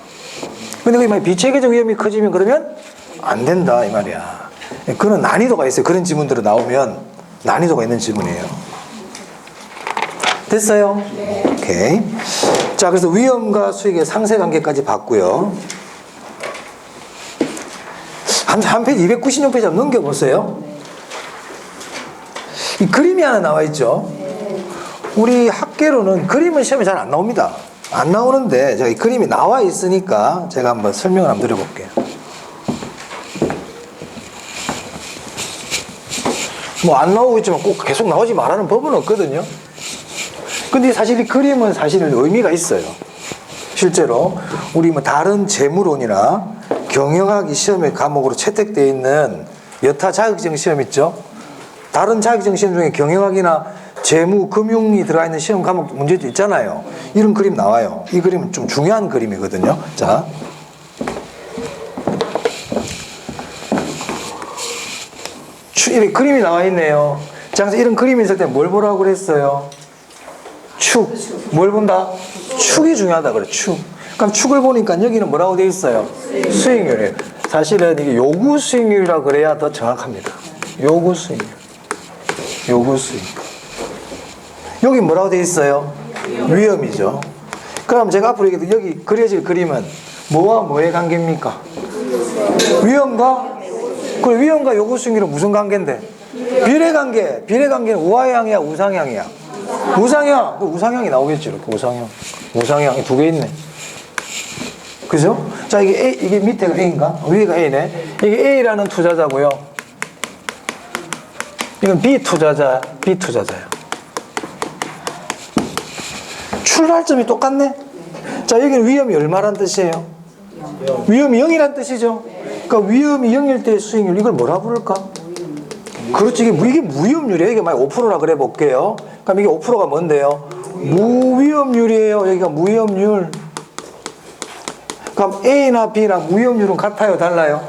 근데 그게 비체계적 위험이 커지면 그러면 안 된다 이 말이야. 그런 난이도가 있어요. 그런 질문들이 나오면 난이도가 있는 질문이에요. 됐어요? 네. 오케이. 자, 그래서 위험과 수익의 상쇄관계까지 봤고요. 한 페이지 296페이지 한번 넘겨보세요. 이 그림이 하나 나와 있죠. 우리 학계로는 그림은 시험에 잘 안 나옵니다. 안 나오는데 제가 이 그림이 나와 있으니까 제가 한번 설명을 한번 드려볼게요. 뭐 안 나오고 있지만 꼭 계속 나오지 말라는 법은 없거든요. 근데 사실 이 그림은 사실은 의미가 있어요. 실제로 우리 뭐 다른 재무론이나 경영학 이 시험의 과목으로 채택되어 있는 여타 자격증 시험 있죠. 다른 자격증 시험 중에 경영학이나 재무, 금융이 들어가 있는 시험 과목 문제도 있잖아요. 이런 그림 나와요. 이 그림은 좀 중요한 그림이거든요. 자, 이렇게 그림이 나와 있네요. 자, 그래서 이런 그림이 있을 때 뭘 보라고 그랬어요? 축. 뭘 본다? 축이 중요하다 그래. 축. 그럼 축을 보니까 여기는 뭐라고 되어 있어요? 수익률이에요. 사실은 이게 요구 수익률이라고 그래야 더 정확합니다. 요구 수익률. 요구 수익률. 여기 뭐라고 되어 있어요? 위험이죠. 그럼 제가 앞으로 여기 그려질 그림은 뭐와 뭐의 관계입니까? 위험과, 그리고 위험과 요구 수익률은 무슨 관계인데? 비례관계. 비례관계는 우하향이야, 우상향이야? 우상향. 우상향이 나오겠지, 이렇게 우상향. 우상향이 두 개 있네. 그죠? 자, 이게 밑에가 A인가? 위에가 A네. 이게 A라는 투자자고요. 이건 B 투자자야. B 투자자야. 출발점이 똑같네? 자, 여기는 위험이 얼마란 뜻이에요? 위험이 0이란 뜻이죠? 그러니까 위험이 0일 때 수익률, 이걸 뭐라 부를까? 그렇지, 이게 무위험률이에요. 이게 만약 5%라 그래 볼게요. 그럼 이게 5%가 뭔데요? 무위험률이에요. 여기가 무위험률. 그럼 A나 B나 무위험률은 같아요? 달라요?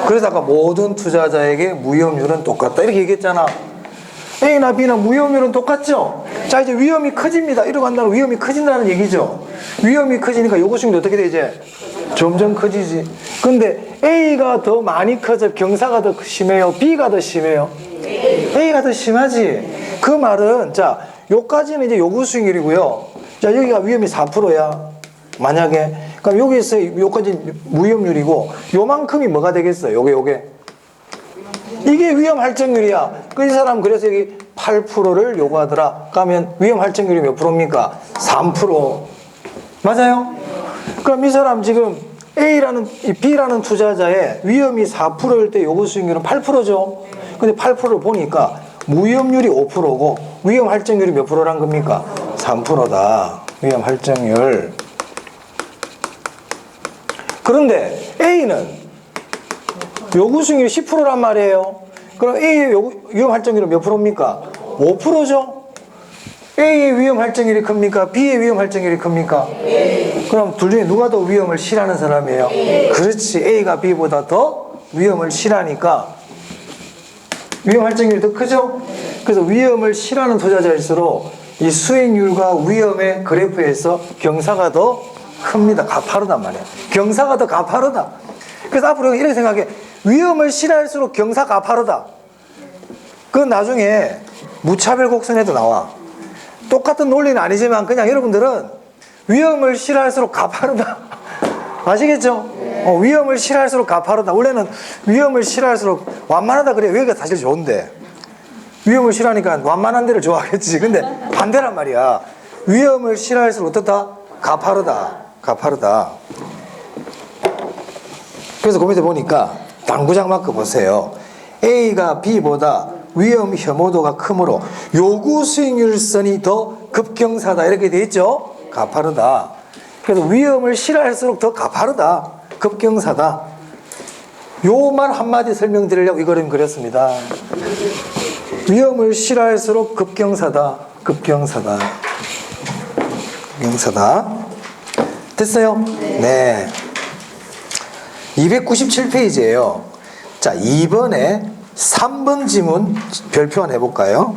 그래서 아까 모든 투자자에게 무위험률은 똑같다. 이렇게 얘기했잖아. A나 B나 무위험률은 똑같죠? 자, 이제 위험이 커집니다. 이러고 한다면 위험이 커진다는 얘기죠. 위험이 커지니까 요구 수익률이 어떻게 돼, 이제? 점점 커지지. 근데 A가 더 많이 커져? 경사가 더 심해요? B가 더 심해요? A가 더 심하지. 그 말은, 자, 요까지는 이제 요구 수익률이고요. 자, 여기가 위험이 4%야. 만약에. 그럼 여기에서 요까지 무위험률이고, 요만큼이 뭐가 되겠어요? 요게. 이게 위험 할증률이야. 그 이 사람 그래서 여기 8%를 요구하더라. 그러면 위험 할증률이 몇 프로입니까? 3%. 맞아요? 그럼 이 사람 지금 B라는 투자자의 위험이 4%일 때 요구 수익률은 8%죠. 근데 8%를 보니까 무위험률이 5%고 위험 할증률이 몇 프로란 겁니까? 3%다. 위험 할증률. 그런데 A는 요구 수익률이 10%란 말이에요. 그럼 A의 위험 할증률은 몇 프로입니까? 5%죠. A의 위험 할증률이 큽니까? B의 위험 할증률이 큽니까? 그럼 둘 중에 누가 더 위험을 싫어하는 사람이에요? 그렇지. A가 B보다 더 위험을 싫어하니까 위험 할증률이 더 크죠? 그래서 위험을 싫어하는 투자자일수록 이 수익률과 위험의 그래프에서 경사가 더 큽니다. 가파르단 말이에요. 경사가 더 가파르다. 그래서 앞으로 이렇게 생각해. 위험을 싫어할수록 경사 가파르다. 그건 나중에 무차별 곡선에도 나와. 똑같은 논리는 아니지만 그냥 여러분들은 위험을 싫어할수록 가파르다. 아시겠죠? 위험을 싫어할수록 가파르다. 원래는 위험을 싫어할수록 완만하다 그래요. 여기가 사실 좋은데. 위험을 싫어하니까 완만한 데를 좋아하겠지. 근데 반대란 말이야. 위험을 싫어할수록 어떻다? 가파르다. 가파르다. 그래서 그 밑에 보니까 당구장 마크 보세요. A가 B보다 위험 혐오도가 크므로 요구 수익률선이 더 급경사다. 이렇게 돼 있죠? 가파르다. 그래서 위험을 싫어할수록 더 가파르다. 급경사다. 요 말 한마디 설명드리려고 이 그림 그렸습니다. 위험을 싫어할수록 급경사다. 급경사다. 명사다. 됐어요? 네. 297페이지예요. 자, 2번에 3번 지문 별표 해볼까요?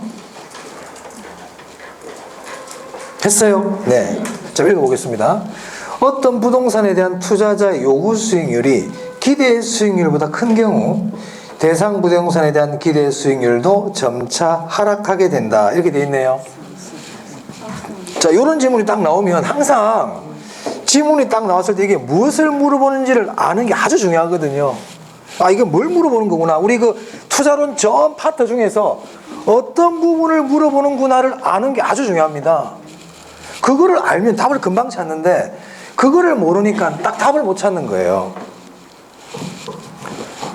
했어요? 네. 자, 읽어보겠습니다. 어떤 부동산에 대한 투자자의 요구 수익률이 기대 수익률보다 큰 경우 대상 부동산에 대한 기대 수익률도 점차 하락하게 된다. 이렇게 되어 있네요. 자, 이런 질문이 딱 나오면 항상 지문이 딱 나왔을 때 이게 무엇을 물어보는지를 아는 게 아주 중요하거든요. 아, 이게 뭘 물어보는 거구나. 우리 그 투자론 전 파트 중에서 어떤 부분을 물어보는구나를 아는 게 아주 중요합니다. 그거를 알면 답을 금방 찾는데 그거를 모르니까 딱 답을 못 찾는 거예요.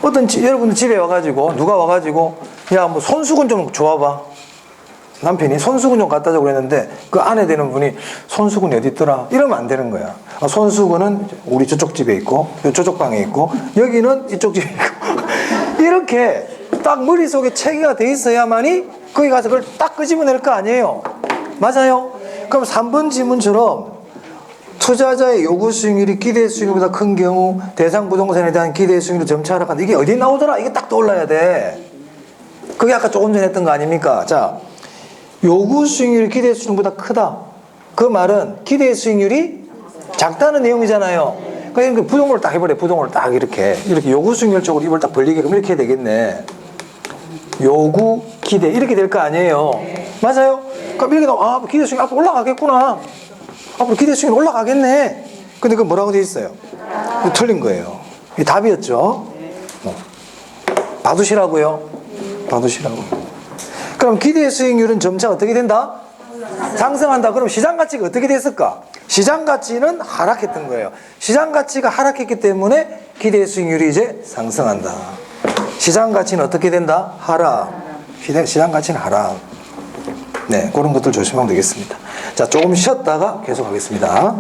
여러분들 집에 와가지고 누가 와가지고 야, 뭐 손수건 좀 줘와봐. 남편이 손수건 좀 갖다 줘 그랬는데 그 아내 되는 분이 손수건이 어디 있더라 이러면 안 되는 거야. 아, 손수건은 우리 저쪽 집에 있고 저쪽 방에 있고 여기는 이쪽 집에 있고 이렇게 딱 머릿속에 체계가 돼 있어야만이 거기 가서 그걸 딱 끄집어낼 거 아니에요. 맞아요? 그럼 3번 지문처럼 투자자의 요구 수익률이 기대 수익률보다 큰 경우 대상 부동산에 대한 기대 수익률이 점차 하락한다. 이게 어디 나오더라? 이게 딱 떠올라야 돼. 그게 아까 조금 전에 했던 거 아닙니까? 자, 요구 수익률이 기대 수익률보다 크다. 그 말은 기대 수익률이 작다는 내용이잖아요. 그러니까 부동을 딱 해버려. 부동을 딱 이렇게 요구 수익률 쪽으로 입을 딱 벌리게끔 이렇게 해야 되겠네. 요구 기대 이렇게 될 거 아니에요. 맞아요? 그럼 이렇게 나오면 기대 수익률 앞으로 올라가겠구나. 앞으로 기대 수익률 올라가겠네. 근데 그 뭐라고 돼 있어요? 틀린 거예요. 이게 답이었죠. 봐두시라고요. 봐두시라고. 그럼 기대 수익률은 점차 어떻게 된다? 상승한다. 그럼 시장 가치가 어떻게 됐을까? 시장 가치는 하락했던 거예요. 시장 가치가 하락했기 때문에 기대 수익률이 이제 상승한다. 시장 가치는 어떻게 된다? 하락. 시장 가치는 하락. 네, 그런 것들 조심하면 되겠습니다. 자, 조금 쉬었다가 계속 하겠습니다.